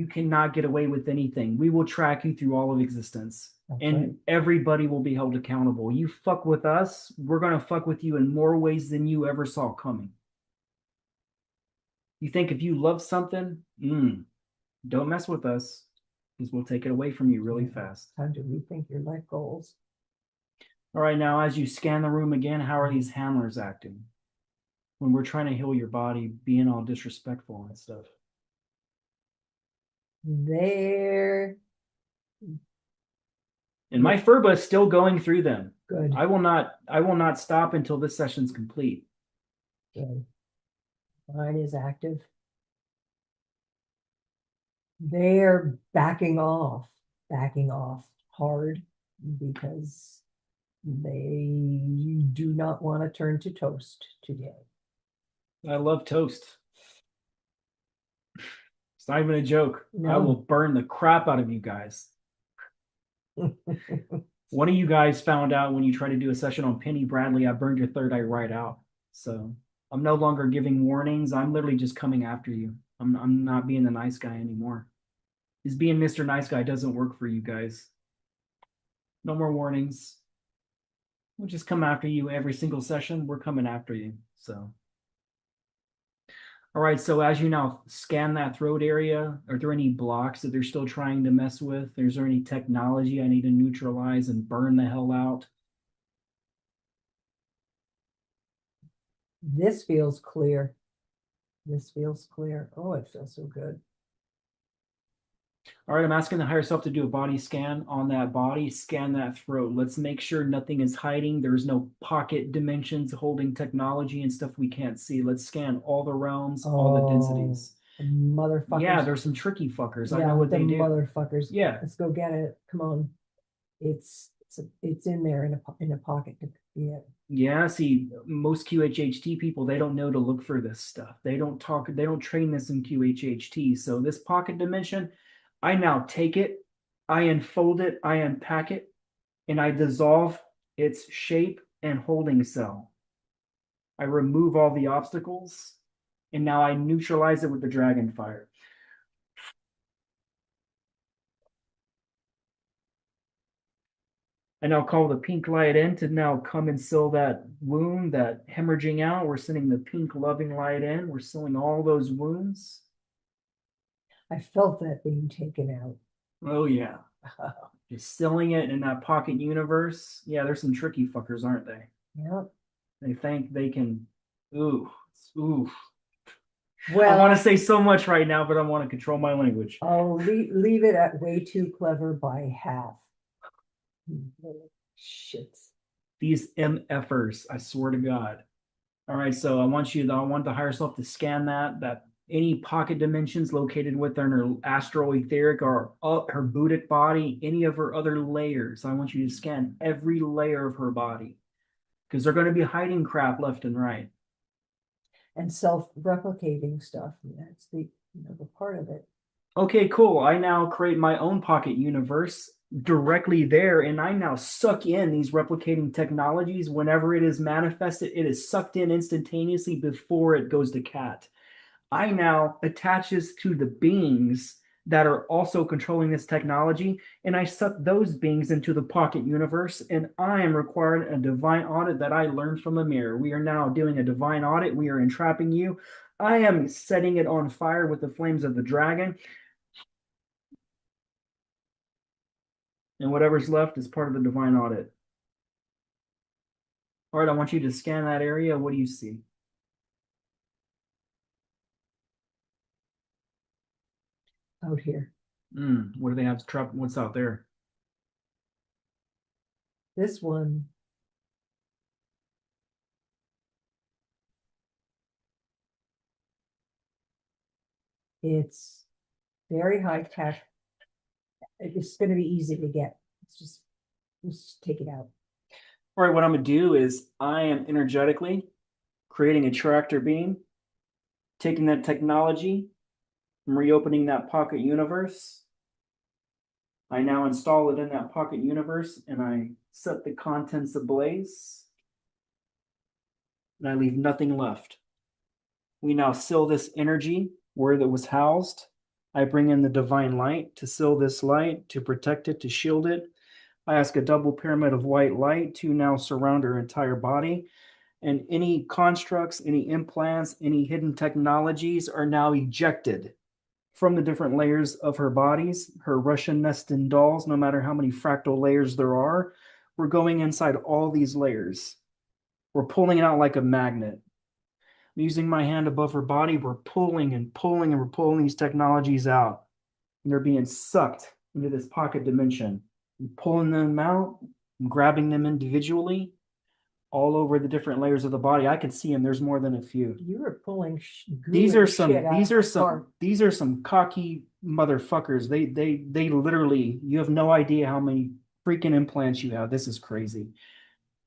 cannot get away with anything. We will track you through all of existence. And everybody will be held accountable. You fuck with us, we're gonna fuck with you in more ways than you ever saw coming. You think if you love something, don't mess with us, because we'll take it away from you really fast. Time to rethink your life goals. All right, now as you scan the room again, how are these handlers acting? When we're trying to heal your body, being all disrespectful and stuff. They're And my FERBA is still going through them. good. I will not stop until this session's complete. Good. Mine is active. They're backing off hard because They do not want to turn to toast today. I love toast. It's not even a joke. I will No. burn the crap out of you guys. One of you guys found out when you tried to do a session on Penny Bradley, I burned your third eye right out. So I'm no longer giving warnings. I'm literally just coming after you. I'm not being the nice guy anymore. Just being Mr. Nice Guy doesn't work for you guys. No more warnings. We'll just come after you every single session. We're coming after you. So, all right. So as you now scan that throat area, are there any blocks that they're still trying to mess with? Is there any technology I need to neutralize and burn the hell out? This feels clear. This feels clear. Oh, it feels so good. All right, I'm asking the higher self to do a body scan on that body, scan that throat. Let's make sure nothing is hiding. There's no pocket dimensions holding technology and stuff we can't see. Let's scan all the realms, all the densities. Motherfuckers. Yeah, there's some tricky fuckers. I Yeah, know what the they do. motherfuckers. Yeah. Let's go get it. Come on. It's in there in a pocket. Yeah. Yeah, see, most QHHT people, they don't know to look for this stuff. They don't train this in QHHT. So this pocket dimension, I now take it, I unfold it, I unpack it, and I dissolve its shape and holding cell. I remove all the obstacles, and now I neutralize it with the dragon fire. I now call the pink light in to now come and seal that wound, that hemorrhaging out. We're sending the pink loving light in. We're sealing all those wounds. I felt that being taken out. Oh, yeah. Just sealing it in that pocket universe. Yeah, there's some tricky fuckers, aren't they? Yep. They think they can. Ooh, ooh. Well, I want to say so much right now, but I want to control my language. I'll leave it at way too clever by half. Shits. These MFers, I swear to God. All right, so I want the higher self to scan that any pocket dimensions located within her astral etheric or her Buddhic body, any of her other layers. I want you to scan every layer of her body because they're going to be hiding crap left and right. And self-replicating stuff. That's the part of it. Okay, cool. I now create my own pocket universe directly there, and I now suck in these replicating technologies. Whenever it is manifested, it is sucked in instantaneously before it goes to cat. I now attaches to the beings that are also controlling this technology, and I suck those beings into the pocket universe, and I am requiring a divine audit that I learned from a mirror. We are now doing a divine audit. We are entrapping you. I am setting it on fire with the flames of the dragon. And whatever's left is part of the divine audit. All right, I want you to scan that area. What do you see? Out here. What do they have trapped? What's out there? This one. It's very high tech. It's going to be easy to get. Let's take it out. All right, what I'm going to do is I am energetically creating a tractor beam, taking that technology, I'm reopening that pocket universe. I now install it in that pocket universe and I set the contents ablaze. And I leave nothing left. We now seal this energy where it was housed. I bring in the divine light to seal this light, to protect it, to shield it. I ask a double pyramid of white light to now surround her entire body. And any constructs, any implants, any hidden technologies are now ejected from the different layers of her bodies, her Russian nested dolls, no matter how many fractal layers there are. We're going inside all these layers. We're pulling it out like a magnet. Using my hand above her body, we're pulling and pulling and we're pulling these technologies out. And they're being sucked into this pocket dimension. I'm pulling them out, I'm grabbing them individually all over the different layers of the body. I can see them. There's more than a few. You were pulling these are some cocky motherfuckers. They literally, you have no idea how many freaking implants you have. This is crazy.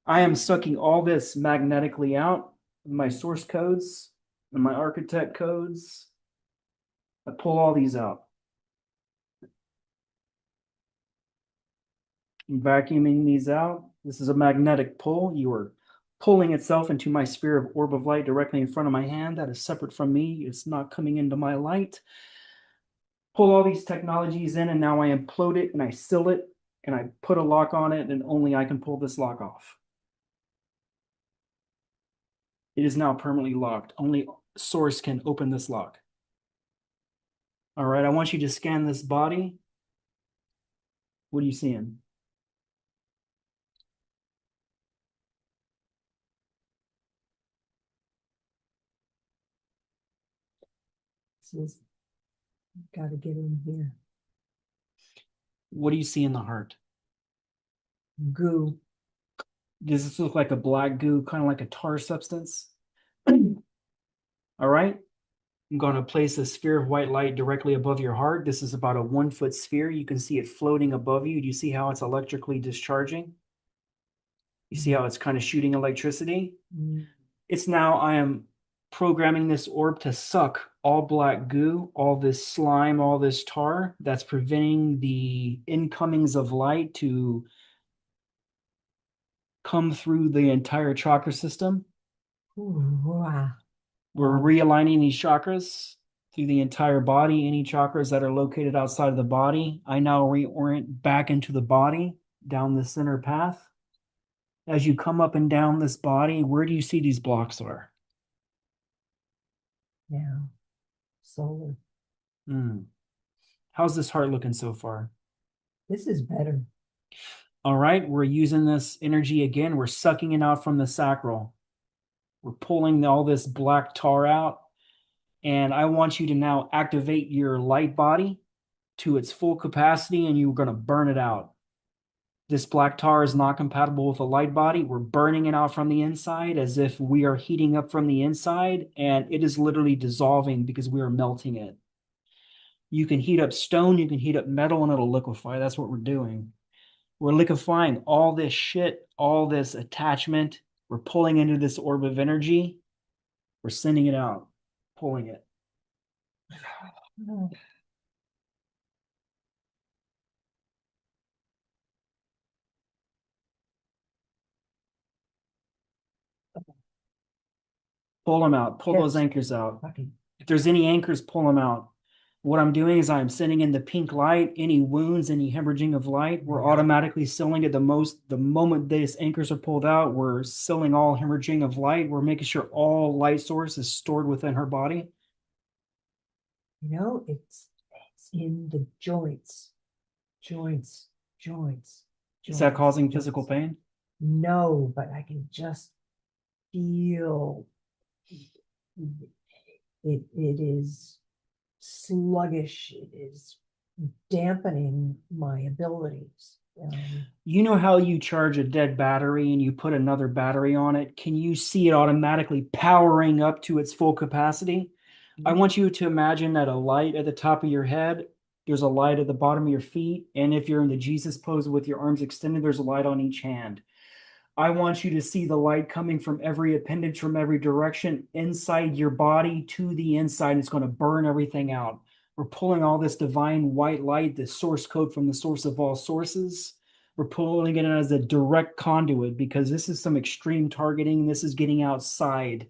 I am sucking all this magnetically out, my source codes and my architect codes. I pull all these out. I'm vacuuming these out. This is a magnetic pull. You are pulling itself into my sphere of orb of light directly in front of my hand. That is separate from me. It's not coming into my light. Pull all these technologies in, and now I implode it and I seal it and I put a lock on it, and only I can pull this lock off. It is now permanently locked. Only Source can open this lock. All right, I want you to scan this body. What are you seeing? This is, gotta get in here. What do you see in the heart? Goo. Does this look like a black goo, kind of like a tar substance? All right. I'm going to place a sphere of white light directly above your heart. This is about a 1 foot sphere. You can see it floating above you. Do you see how it's electrically discharging? You see how it's kind of shooting electricity? Mm. It's now, I am programming this orb to suck all black goo, all this slime, all this tar that's preventing the incomings of light to come through the entire chakra system. Ooh, wow. We're realigning these chakras through the entire body. Any chakras that are located outside of the body, I now reorient back into the body down the center path. As you come up and down this body, where do you see these blocks are? Yeah. Solar. How's this heart looking so far? This is better. All right, we're using this energy again. We're sucking it out from the sacral. We're pulling all this black tar out. And I want you to now activate your light body to its full capacity, and you're going to burn it out. This black tar is not compatible with a light body. We're burning it out from the inside as if we are heating up from the inside, and it is literally dissolving because we are melting it. You can heat up stone, you can heat up metal, and it'll liquefy. That's what we're doing. We're liquefying all this shit, all this attachment. We're pulling into this orb of energy. We're sending it out, pulling it. Pull them out. Pull those Yes. anchors out. Okay. If there's any anchors, pull them out. What I'm doing is I'm sending in the pink light. Any wounds, any hemorrhaging of light, we're automatically sealing it the moment these anchors are pulled out. We're sealing all hemorrhaging of light. We're making sure all light source is stored within her body. You know, it's in the joints. Joints. Is that causing Joints. physical pain? No, but I can just feel it is sluggish. It is dampening my abilities. You know how you charge a dead battery and you put another battery on it? Can you see it automatically powering up to its full capacity? I want you to imagine that a light at the top of your head, there's a light at the bottom of your feet, and if you're in the Jesus pose with your arms extended, there's a light on each hand. I want you to see the light coming from every appendage, from every direction, inside your body to the inside. It's going to burn everything out. We're pulling all this divine white light, the source code from the source of all sources. We're pulling it as a direct conduit because this is some extreme targeting. This is getting outside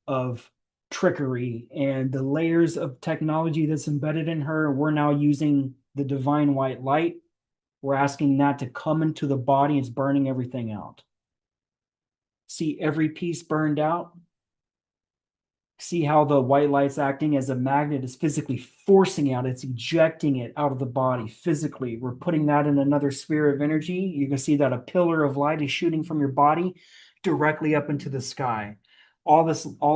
of trickery and the layers of technology that's embedded in her. We're now using the divine white light. We're asking that to come into the body. It's burning everything out. See every piece burned out. See how the white light's acting as a magnet is physically forcing out, it's ejecting it out of the body physically. We're putting that in another sphere of energy. You can see that a pillar of light is shooting from your body directly up into the sky. All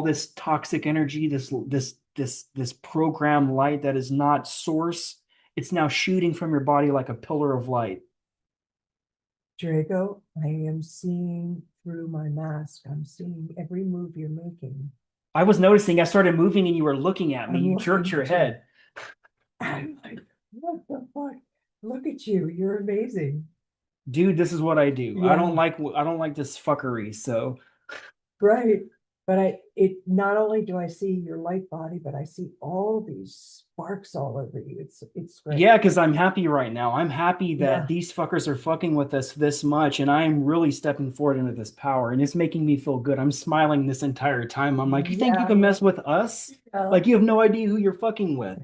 this toxic energy, this program light that is not source, it's now shooting from your body like a pillar of light. Drago, I am seeing through my mask. I'm seeing every move you're making. I was noticing I started moving and you were looking at me. You jerked your head. I'm like, what the fuck? Look at you. You're amazing. dude, this is what I do. Yeah, I don't like this fuckery. So right. But it not only do I see your light body, but I see all these sparks all over you. It's great. yeah, because I'm happy right now. I'm happy that Yeah, these fuckers are fucking with us this much, and I'm really stepping forward into this power, and it's making me feel good. I'm smiling this entire time. I'm like, you think you yeah, can mess with us? yeah. Like you have no idea who you're fucking with.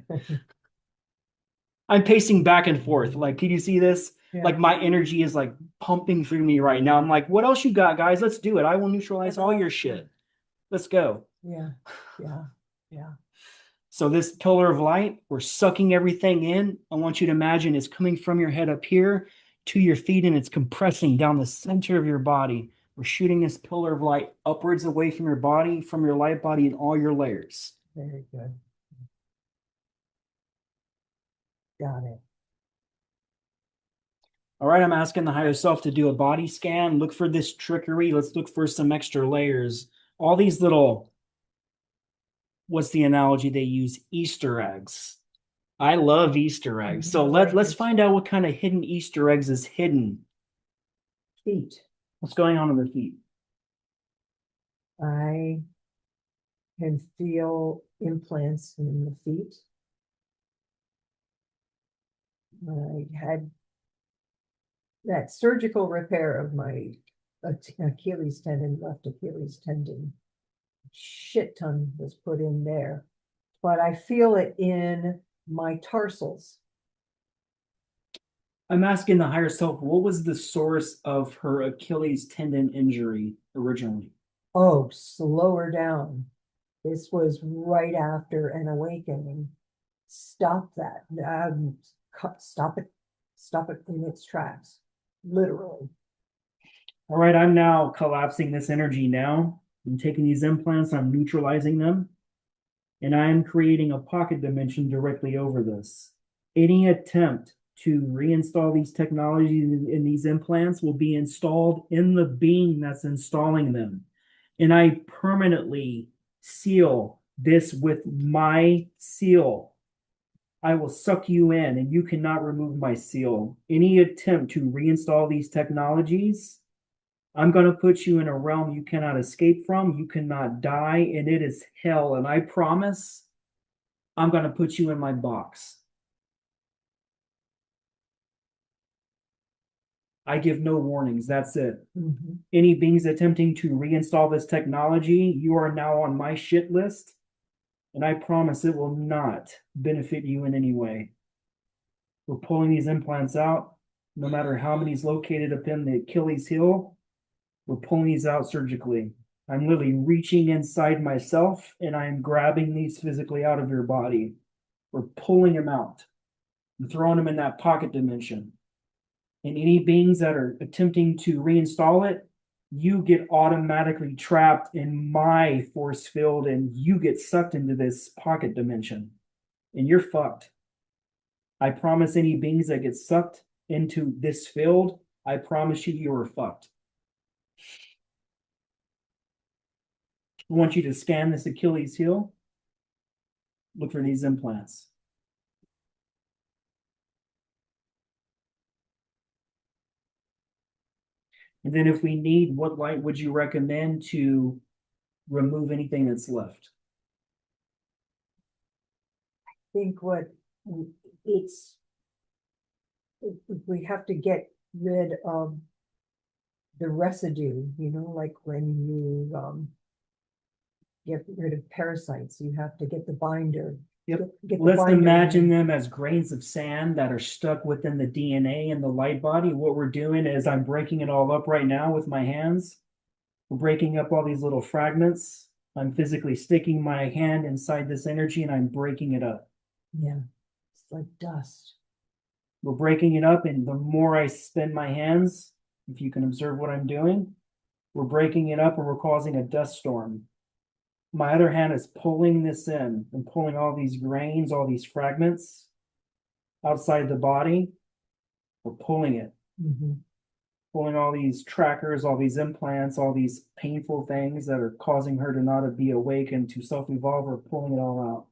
I'm pacing back and forth. Like, can you see this? Yeah. Like my energy is like pumping through me right now. I'm like, what else you got, guys? Let's do it. I will neutralize all your shit. Let's go. Yeah, yeah, yeah. So this pillar of light, we're sucking everything in. I want you to imagine it's coming from your head up here to your feet and it's compressing down the center of your body. We're shooting this pillar of light upwards away from your body, from your light body and all your layers. Very good. Got it. All right, I'm asking the higher self to do a body scan. Look for this trickery. Let's look for some extra layers. All these little, what's the analogy they use? Easter eggs. I love Easter eggs. So Right. let's find out what kind of hidden Easter eggs is hidden. Feet. What's going on in the feet? I can feel implants in the feet. I had that surgical repair of my Achilles tendon, left Achilles tendon. Shit ton was put in there, but I feel it in my tarsals. I'm asking the higher self, what was the source of her Achilles tendon injury originally? Oh, slow her down. This was right after an awakening. Stop that. Stop it. Stop it in its tracks. Literally. All right, I'm now collapsing this energy now. I'm taking these implants, I'm neutralizing them, and I'm creating a pocket dimension directly over this. Any attempt to reinstall these technologies in these implants will be installed in the being that's installing them. And I permanently seal this with my seal. I will suck you in and you cannot remove my seal. Any attempt to reinstall these technologies, I'm going to put you in a realm you cannot escape from. You cannot die, and it is hell. And I promise I'm going to put you in my box. I give no warnings. That's it. Mhm. Any beings attempting to reinstall this technology, you are now on my shit list, and I promise it will not benefit you in any way. We're pulling these implants out, no matter how many is located up in the Achilles heel. We're pulling these out surgically. I'm literally reaching inside myself and I am grabbing these physically out of your body. We're pulling them out and throwing them in that pocket dimension. And any beings that are attempting to reinstall it, you get automatically trapped in my force field and you get sucked into this pocket dimension and you're fucked. I promise any beings that get sucked into this field, I promise you, you are fucked. I want you to scan this Achilles heel, look for these implants. And then if we need, what light would you recommend to remove anything that's left? Think what it's, we have to get rid of the residue, like when you get rid of parasites, you have to get the binder. Yep. Get the Let's binder imagine in. them as grains of sand that are stuck within the DNA and the light body. What we're doing is I'm breaking it all up right now with my hands. We're breaking up all these little fragments. I'm physically sticking my hand inside this energy and I'm breaking it up. Yeah, it's like dust. We're breaking it up, and the more I spin my hands, if you can observe what I'm doing, we're breaking it up and we're causing a dust storm. My other hand is pulling this in and pulling all these grains, all these fragments outside the body. We're pulling it, Mhm. pulling all these trackers, all these implants, all these painful things that are causing her to not be awake and to self-evolve. We're pulling it all out.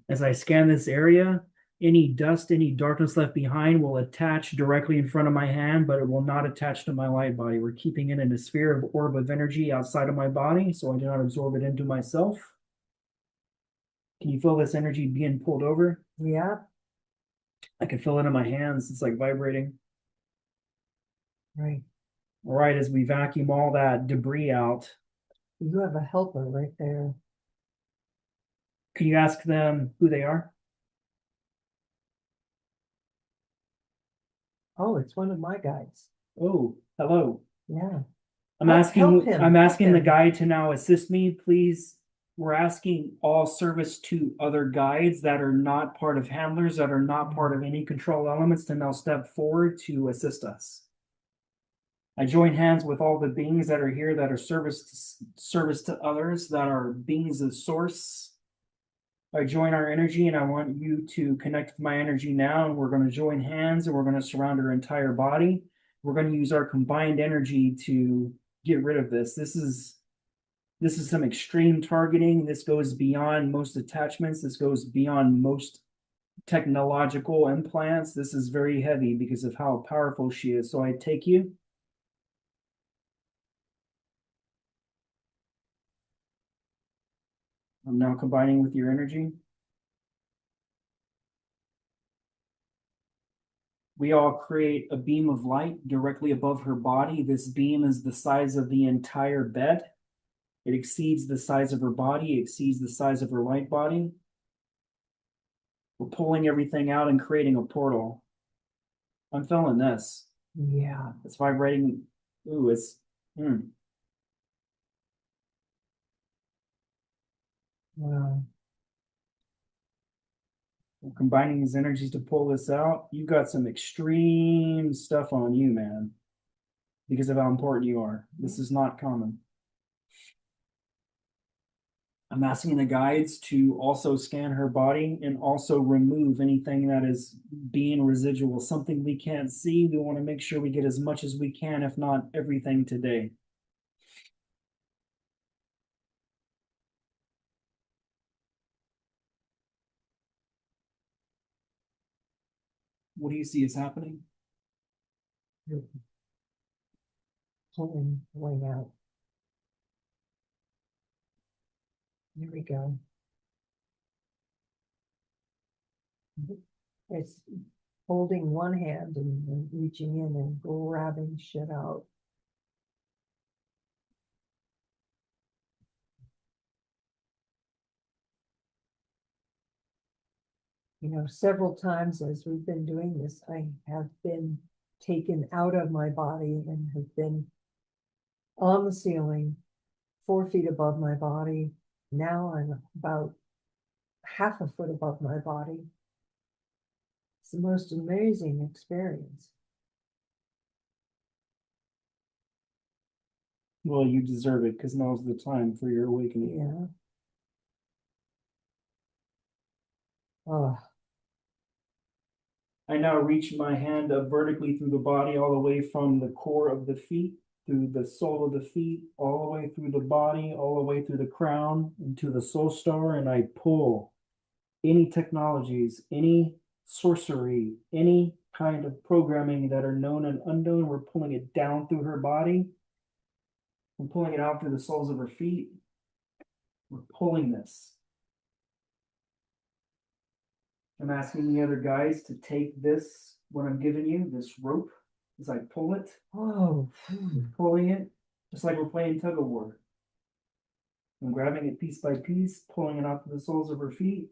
As I scan this area, Any dust, any darkness left behind will attach directly in front of my hand, but it will not attach to my light body. We're keeping it in a sphere of orb of energy outside of my body, so I do not absorb it into myself. Can you feel this energy being pulled over? Yeah, I can feel it in my hands. It's like vibrating. right. All right, as we vacuum all that debris out, You have a helper right there. can you ask them who they are? Oh, it's one of my guides. Oh, hello. Yeah. I'm Help asking him. I'm Help asking the him. guide to now assist me, please. We're asking all service to other guides that are not part of handlers, that are not part of any control elements, to now step forward to assist us. I join hands with all the beings that are here that are service to others, that are beings of source. I join our energy, and I want you to connect with my energy now. And we're going to join hands, and we're going to surround our entire body. We're going to use our combined energy to get rid of this. This is some extreme targeting. This goes beyond most attachments. This goes beyond most technological implants. This is very heavy because of how powerful she is. So I take you. I'm now combining with your energy. We all create a beam of light directly above her body. This beam is the size of the entire bed. It exceeds the size of her body, exceeds the size of her light body. We're pulling everything out and creating a portal. I'm feeling this. Yeah. It's vibrating. Ooh, it's. Wow. We're combining these energies to pull this out. You got some extreme stuff on you, man, because of how important you are. This is not common. I'm asking the guides to also scan her body and also remove anything that is being residual, something we can't see. We want to make sure we get as much as we can, if not everything today. What do you see is happening? Pulling way out. There we go. It's holding one hand and reaching in and grabbing shit out. You know, several times as we've been doing this, I have been taken out of my body and have been on the ceiling, 4 feet above my body. Now I'm about half a foot above my body. It's the most amazing experience. Well, you deserve it because now's the time for your awakening. Yeah. Oh, I now reach my hand up vertically through the body, all the way from the core of the feet, through the sole of the feet, all the way through the body, all the way through the crown, into the soul star, and I pull any technologies, any sorcery, any kind of programming that are known and unknown. We're pulling it down through her body. We're pulling it out through the soles of her feet. We're pulling this. I'm asking the other guys to take this, what I'm giving you, this rope, as I pull it, oh, pulling it, just like we're playing tug of war. I'm grabbing it piece by piece, pulling it out to the soles of her feet.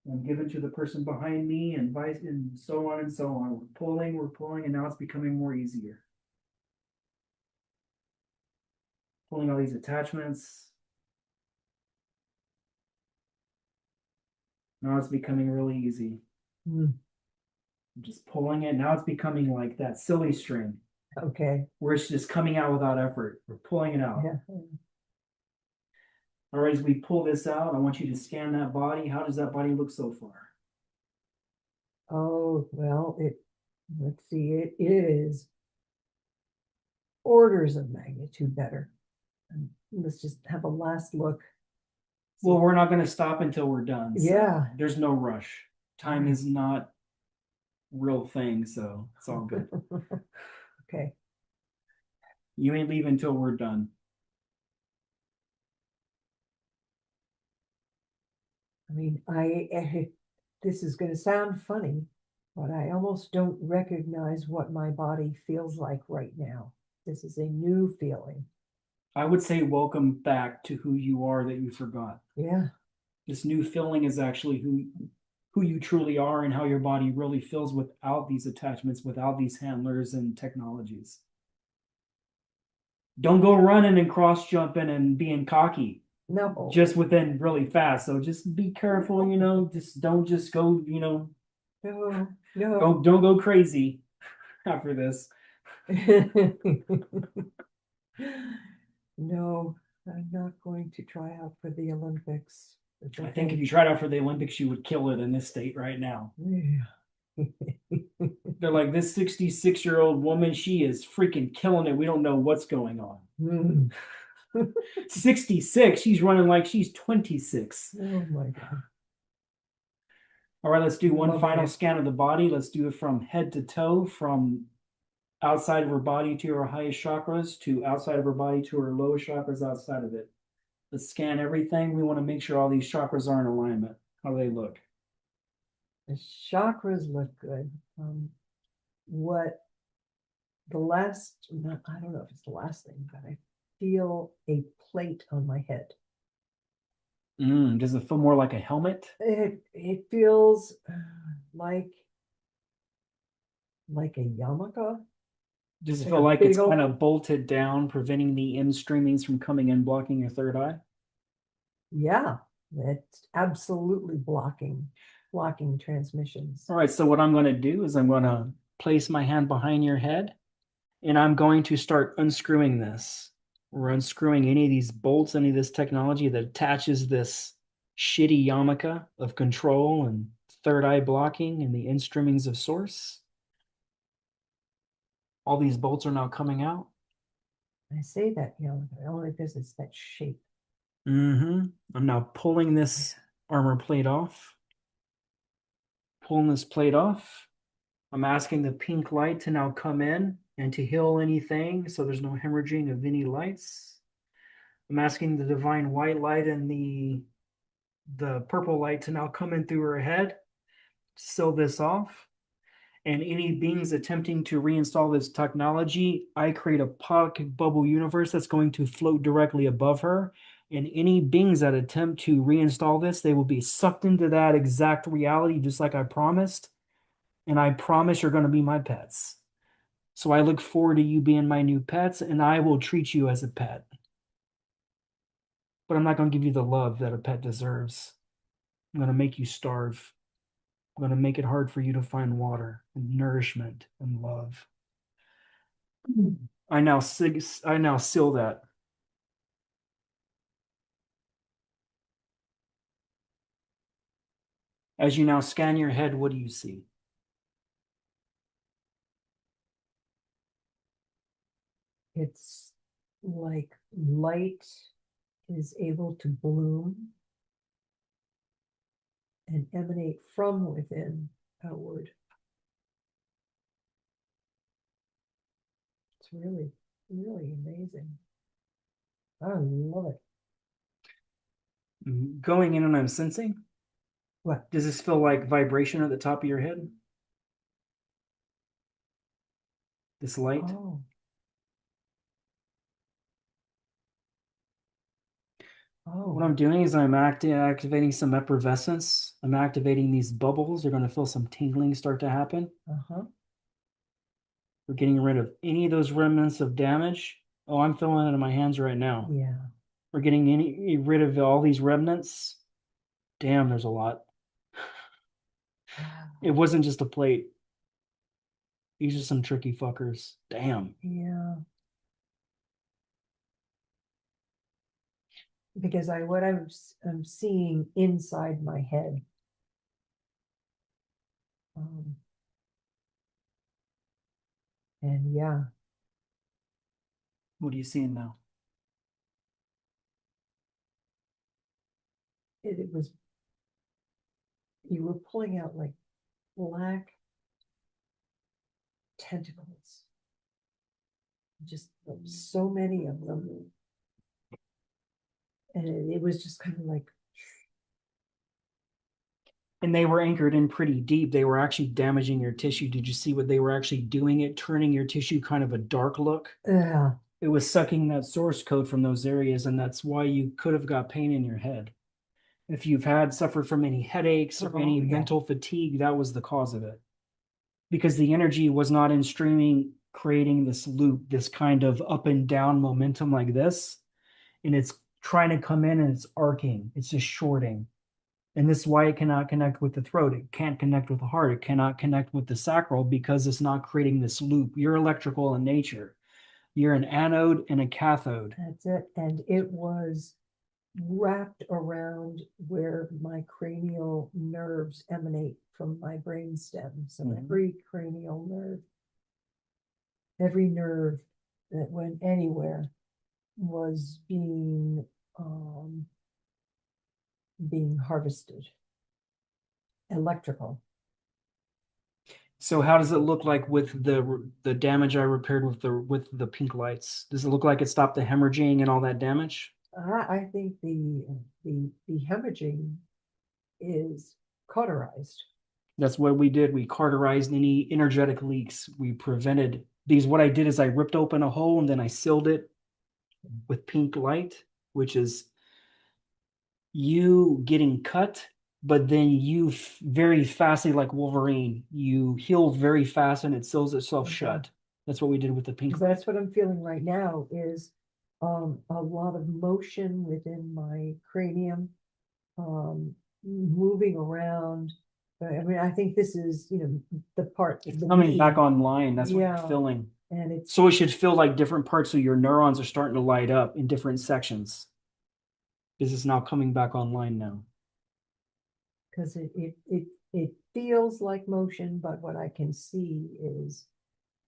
I'm giving to the person behind me, and vice, and so on and so on. We're pulling, and now it's becoming more easier. Pulling all these attachments. Now it's becoming really easy. mm, I'm just pulling it. Now it's becoming like that silly string okay. where it's just coming out without effort. We're pulling it out. Yeah. All right, as we pull this out, I want you to scan that body. How does that body look so far? Oh, well, let's see, it is orders of magnitude better. And let's just have a last look. Well, we're not going to stop until we're done. So Yeah. there's no rush. Time is not real thing, so it's all good. Okay. You ain't leaving until we're done. I mean, this is going to sound funny, but I almost don't recognize what my body feels like right now. This is a new feeling. I would say welcome back to who you are that you forgot. Yeah. This new feeling is actually who you truly are and how your body really feels without these attachments, without these handlers and technologies. Don't go running and cross jumping and being cocky No. just within really fast. So just be careful, just don't just go, No. No. don't go crazy after this. No, I'm not going to try out for the Olympics. It's I think if okay. you tried out for the Olympics, you would kill it in this state right now. Yeah. They're like, this 66-year-old woman, she is freaking killing it. We don't know what's going on. Mm. 66, she's running like she's 26. Oh my God. All right, let's do one Loving final it. scan of the body. Let's do it from head to toe, from outside of her body to her highest chakras, to outside of her body to her lowest chakras outside of it. Let's scan everything. We want to make sure all these chakras are in alignment. How do they look? The chakras look good. What the last, I don't know if it's the last thing, but I feel a plate on my head. Does it feel more like a helmet? It feels like a yarmulke. Does it Like feel a like big it's old, kind of bolted down, preventing the in streamings from coming in, blocking your third eye? yeah, it's absolutely blocking transmissions. All right, so what I'm going to do is I'm going to place my hand behind your head and I'm going to start unscrewing this. We're unscrewing any of these bolts, any of this technology that attaches this shitty yarmulke of control and third eye blocking and the in streamings of source. All these bolts are now coming out. I say that yarmulke only because it's that shape. I'm now pulling this armor plate off. Pulling this plate off. I'm asking the pink light to now come in and to heal anything so there's no hemorrhaging of any lights. I'm asking the divine white light and the purple light to now come in through her head, seal this off. And any beings attempting to reinstall this technology, I create a pocket bubble universe that's going to float directly above her. And any beings that attempt to reinstall this, they will be sucked into that exact reality, just like I promised. And I promise you're going to be my pets. So I look forward to you being my new pets, and I will treat you as a pet. But I'm not going to give you the love that a pet deserves. I'm going to make you starve. I'm going to make it hard for you to find water and nourishment and love. I now seal that. As you now scan your head, what do you see? It's like light is able to bloom and emanate from within outward. It's really, really amazing. I love it. Going in and I'm sensing. What? Does this feel like vibration at the top of your head? This light? Oh, What oh, I'm doing is I'm activating some effervescence. I'm activating these bubbles. You're going to feel some tingling start to happen. uh-huh. We're getting rid of any of those remnants of damage. Oh, I'm feeling it in my hands right now. Yeah. We're getting rid of all these remnants. Damn, there's a lot. It wasn't just a plate. These are some tricky fuckers. Damn. Yeah. Because I'm seeing inside my head. Um, and yeah, What are you seeing now? it was you were pulling out like black tentacles. Just so many of them. And it was just kind of like, And they were anchored in pretty deep. They were actually damaging your tissue. Did you see what they were actually doing? It turning your tissue kind of a dark look. yeah, It was sucking that source code from those areas, and that's why you could have got pain in your head. If you've suffered from any headaches or any yeah. mental fatigue, that was the cause of it. Because the energy was not in streaming, creating this loop, this kind of up and down momentum like this. And it's trying to come in and it's arcing, it's just shorting. And this is why it cannot connect with the throat. It can't connect with the heart. It cannot connect with the sacral because it's not creating this loop. You're electrical in nature. You're an anode and a cathode. That's it. And it was wrapped around where my cranial nerves emanate from my brain stem. So every cranial nerve, every nerve that went anywhere was being harvested. Electrical. So how does it look like with the damage I repaired with the pink lights? Does it look like it stopped the hemorrhaging and all that damage? I think the hemorrhaging is cauterized. That's what we did. We cauterized any energetic leaks. We prevented, because what I did is I ripped open a hole and then I sealed it with pink light, which is you getting cut, but then you very fastly, like Wolverine, you heal very fast and it seals itself shut. That's what we did with the pink. That's what I'm feeling right now is a lot of motion within my cranium, moving around. I mean, I think this is, the part. It's coming back online. That's what you're feeling. And so it should feel like different parts of your neurons are starting to light up in different sections. This is now coming back online now. Because it feels like motion, but what I can see is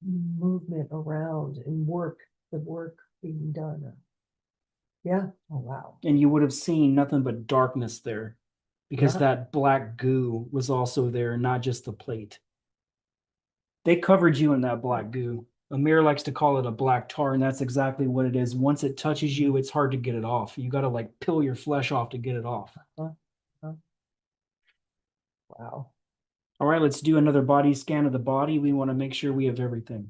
movement around and the work being done. Yeah. Oh, wow. And you would have seen nothing but darkness there because that black goo was also there, not just the plate. They covered you in that black goo. Amir likes to call it a black tar, and that's exactly what it is. Once it touches you, it's hard to get it off. You got to like peel your flesh off to get it off. Wow. All right, let's do another body scan of the body. We want to make sure we have everything.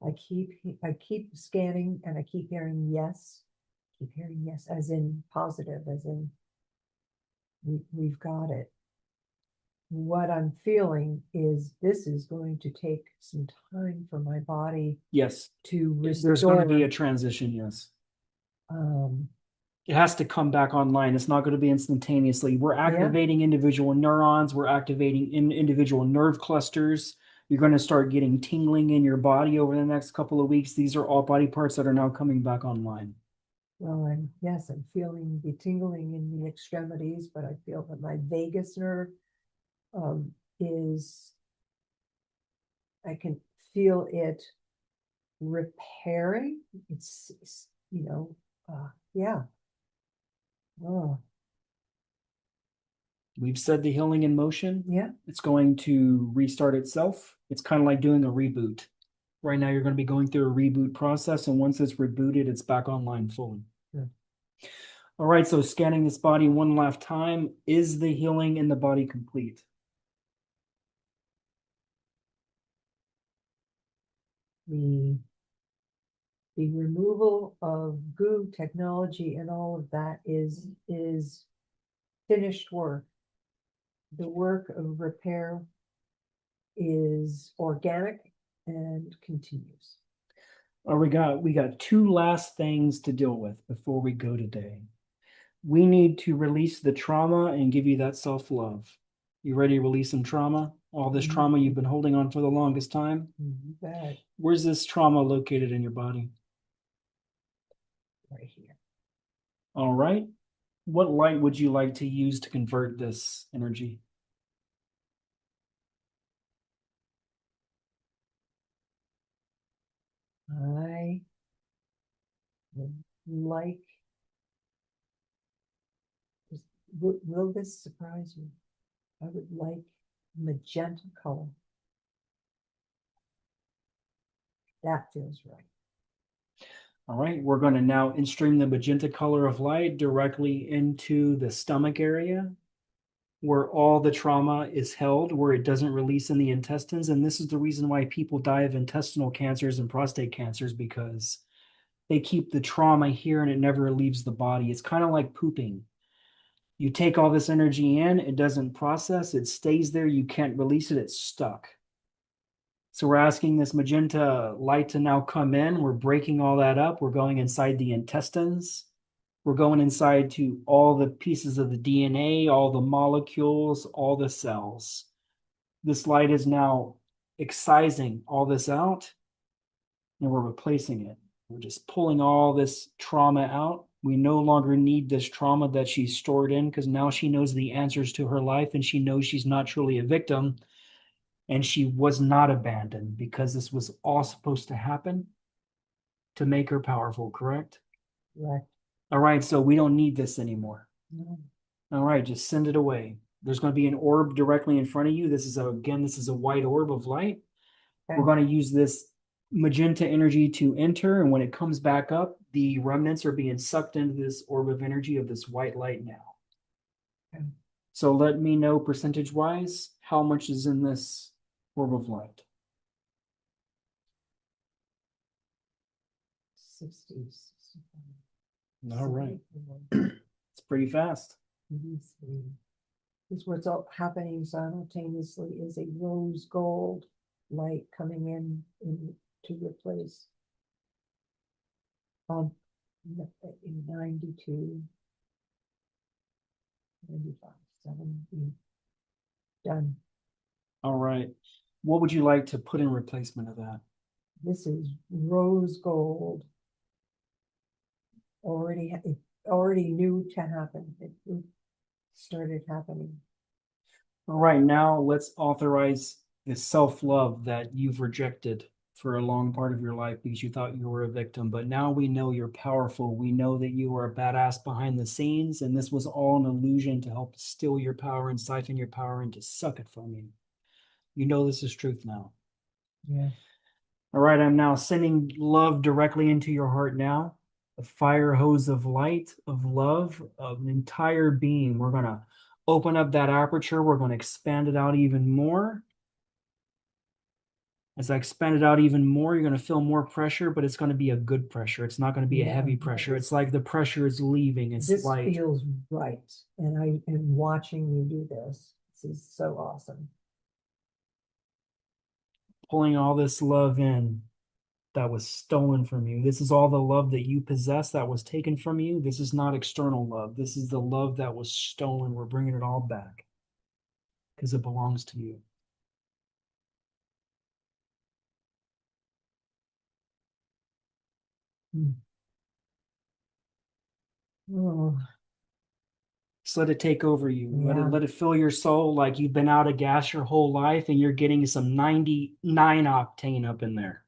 I keep scanning and I keep hearing yes. Keep hearing yes, as in positive, as in we've got it. What I'm feeling is this is going to take some time for my body. Yes. To restore. There's going to be a transition, yes. It has to come back online. It's not going to be instantaneously. We're activating individual neurons. We're activating individual nerve clusters. You're going to start getting tingling in your body over the next couple of weeks. These are all body parts that are now coming back online. Well, I'm feeling the tingling in the extremities, but I feel that my vagus nerve I can feel it repairing. It's yeah. Oh. We've said the healing in motion. Yeah. It's going to restart itself. It's kind of like doing a reboot. Right now, you're going to be going through a reboot process, and once it's rebooted, it's back online fully. Yeah. All right, so scanning this body one last time. Is the healing in the body complete? The removal of goo technology and all of that is finished work. The work of repair is organic and continues. We got two last things to deal with before we go today. We need to release the trauma and give you that self-love. You ready to release some trauma? All this trauma you've been holding on for the longest time? Bad. Where's this trauma located in your body? Right here. All right. What light would you like to use to convert this energy? I would like, will this surprise you? I would like magenta color. That feels right. All right, we're going to now instream the magenta color of light directly into the stomach area where all the trauma is held, where it doesn't release in the intestines. And this is the reason why people die of intestinal cancers and prostate cancers, because they keep the trauma here and it never leaves the body. It's kind of like pooping. You take all this energy in, it doesn't process, it stays there, you can't release it, it's stuck. So we're asking this magenta light to now come in. We're breaking all that up. We're going inside the intestines. We're going inside to all the pieces of the DNA, all the molecules, all the cells. This light is now excising all this out, and we're replacing it. We're just pulling all this trauma out. We no longer need this trauma that she's stored in, because now she knows the answers to her life, and she knows she's not truly a victim. And she was not abandoned, because this was all supposed to happen to make her powerful, correct? Right. All right, so we don't need this anymore. No. All right, just send it away. There's going to be an orb directly in front of you. This is a white orb of light. Okay. We're going to use this magenta energy to enter, and when it comes back up, the remnants are being sucked into this orb of energy of this white light now. Okay. So let me know percentage-wise how much is in this orb of light. 60, 65. All right. It's pretty fast. This is what's all happening simultaneously is a rose gold light coming in to replace in 92, 95, 70. Done. All right. What would you like to put in replacement of that? This is rose gold. Already knew to happen. It started happening. All right, now let's authorize the self-love that you've rejected for a long part of your life because you thought you were a victim. But now we know you're powerful. We know that you are a badass behind the scenes, and this was all an illusion to help steal your power and siphon your power and to suck it from you. You know this is truth now. Yeah. All right, I'm now sending love directly into your heart now. A fire hose of light, of love, of an entire being. We're going to open up that aperture. We're going to expand it out even more. As I expand it out even more, you're going to feel more pressure, but it's going to be a good pressure. It's not going to be a heavy pressure. It's like the pressure is leaving. It's This light. feels right. And I am watching you do this. This is so awesome. Pulling all this love in that was stolen from you. This is all the love that you possess that was taken from you. This is not external love. This is the love that was stolen. We're bringing it all back because it belongs to you. Oh, Just let it take over you. yeah. Let it fill your soul like you've been out of gas your whole life and you're getting some 99 octane up in there.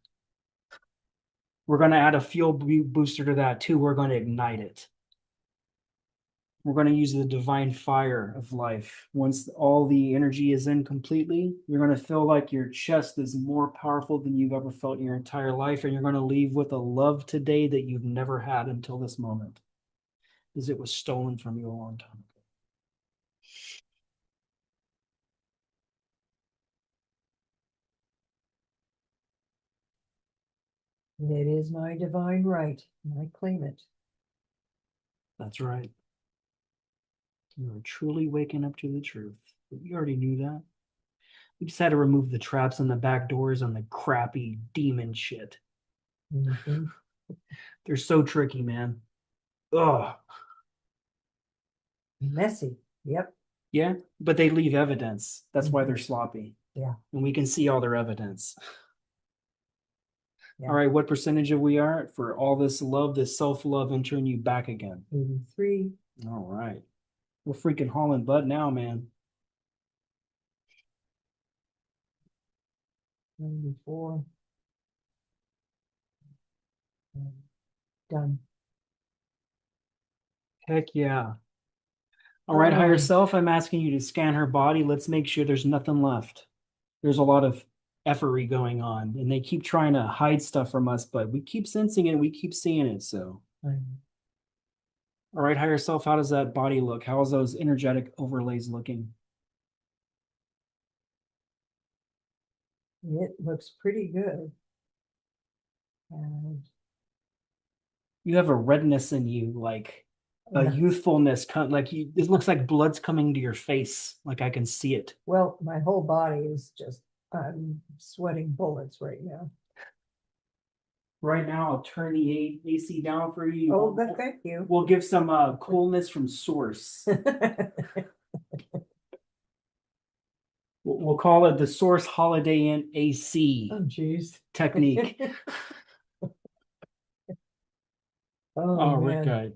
We're going to add a fuel booster to that too. We're going to ignite it. We're going to use the divine fire of life. Once all the energy is in completely, you're going to feel like your chest is more powerful than you've ever felt in your entire life. And you're going to leave with a love today that you've never had until this moment, because it was stolen from you a long time ago. It is my divine right, and I claim it. That's right. You are truly waking up to the truth. But we already knew that. We just had to remove the traps and the back doors on the crappy demon shit. Mhm. They're so tricky, man. Ugh. Messy. Yep. Yeah, but they leave evidence. That's why they're sloppy. Yeah. And we can see all their evidence. Yeah. All right, what percentage of we are for all this love, this self-love entering you back again? 83. All right. We're freaking hauling butt now, man. 94. Done. Heck yeah. All right, higher self, I'm asking you to scan her body. Let's make sure there's nothing left. There's a lot of effery going on, and they keep trying to hide stuff from us, but we keep sensing it, we keep seeing it. So, all right, higher self, how does that body look? How's those energetic overlays looking? It looks pretty good. And You have a redness in you, like a youthfulness, like you, it looks like blood's coming to your face, like I can see it. well, my whole body is just, I'm sweating bullets right now. Right now, I'll turn the AC down for you. Oh, thank you. We'll give some coolness from source. We'll call it the Source Holiday Inn AC Oh, jeez. technique. Oh, Rick, man.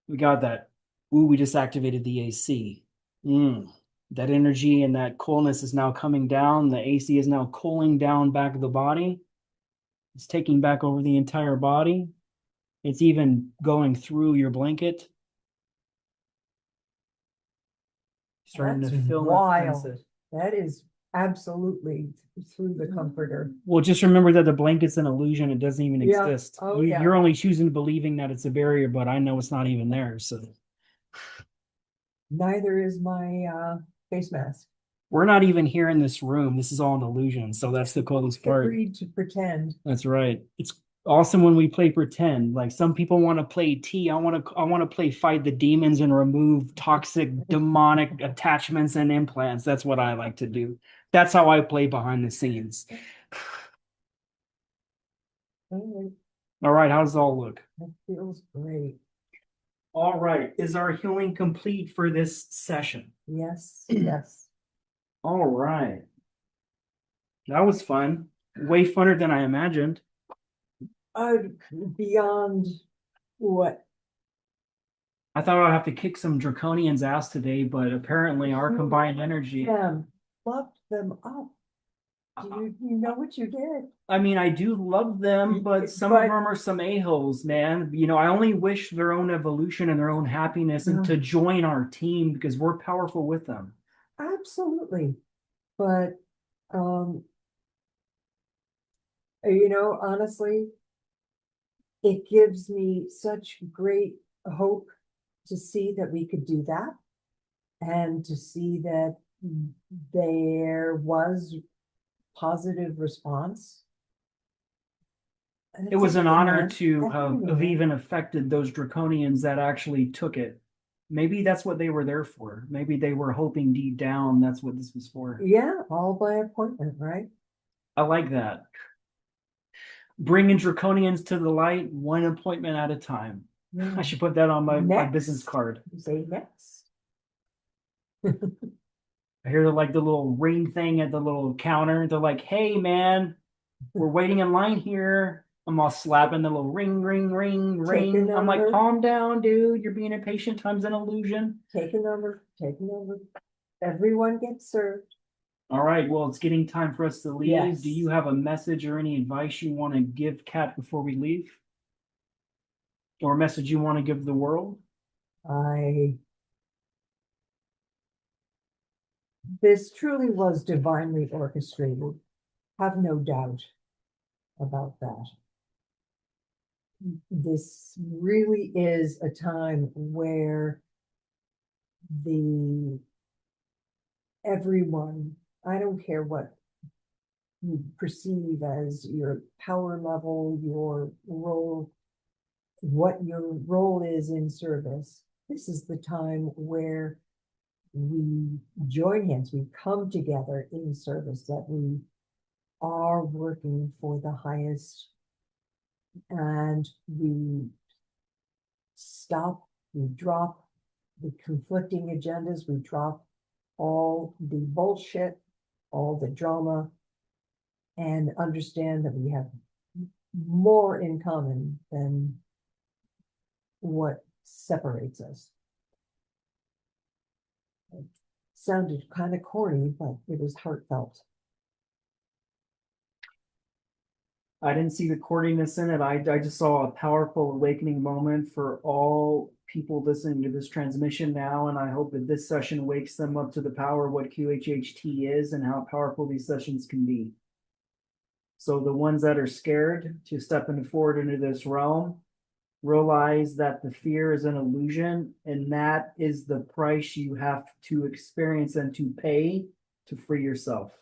we got that. Ooh, we just activated the AC. That energy and that coolness is now coming down. The AC is now cooling down back the body. It's taking back over the entire body. It's even going through your blanket. Starting That's to feel wild. That is absolutely through the comforter. Well, just remember that the blanket's an illusion. It doesn't even Yeah. exist. Oh, You, yeah. You're only choosing believing that it's a barrier, but I know it's not even there. So Neither is my face mask. we're not even here in this room. This is all an illusion. So that's the coolest part. Agreed to pretend. That's right. It's awesome when we play pretend. Like some people want to play T. I want to play fight the demons and remove toxic demonic attachments and implants. That's what I like to do. That's how I play behind the scenes. Oh, All right, how does it all look? that feels great. All right, is our healing complete for this session? Yes, yes. All right. That was fun. Way funner than I imagined. Beyond what? I thought I'd have to kick some draconians' ass today, but apparently our combined energy. Them, loved them up. You know what you did? I mean, I do love them, but some of them are some a-holes, man. You know, I only wish their own evolution and their own happiness and to join our team because we're powerful with them. Absolutely. But honestly, it gives me such great hope to see that we could do that and to see that there was positive response. It was an honor to have even affected those draconians that actually took it. Maybe that's what they were there for. Maybe they were hoping deep down that's what this was for. Yeah, all by appointment, right? I like that. Bringing draconians to the light, one appointment at a time. Yeah. I should put that on my business card. You say next. I hear like the little ring thing at the little counter. They're like, "Hey, man, we're waiting in line here." I'm all slapping the little ring, ring, ring, ring. I'm like, calm down, dude. You're being impatient. Time's an illusion. Take a number. Take a number. Everyone gets served. All right. Well, it's getting time for us to leave. Yes. Do you have a message or any advice you want to give Kat before we leave? Or a message you want to give the world? This truly was divinely orchestrated. Have no doubt about that. This really is a time where everyone, I don't care what you perceive as your power level, your role, what your role is in service. This is the time where we join hands, we come together in service, that we are working for the highest, and we stop, we drop the conflicting agendas, we drop all the bullshit, all the drama, and understand that we have more in common than what separates us. It sounded kind of corny, but it was heartfelt. I didn't see the courtiness in it. I just saw a powerful awakening moment for all people listening to this transmission now. And I hope that this session wakes them up to the power of what QHHT is and how powerful these sessions can be. So the ones that are scared to step forward into this realm, realize that the fear is an illusion, and that is the price you have to experience and to pay to free yourself.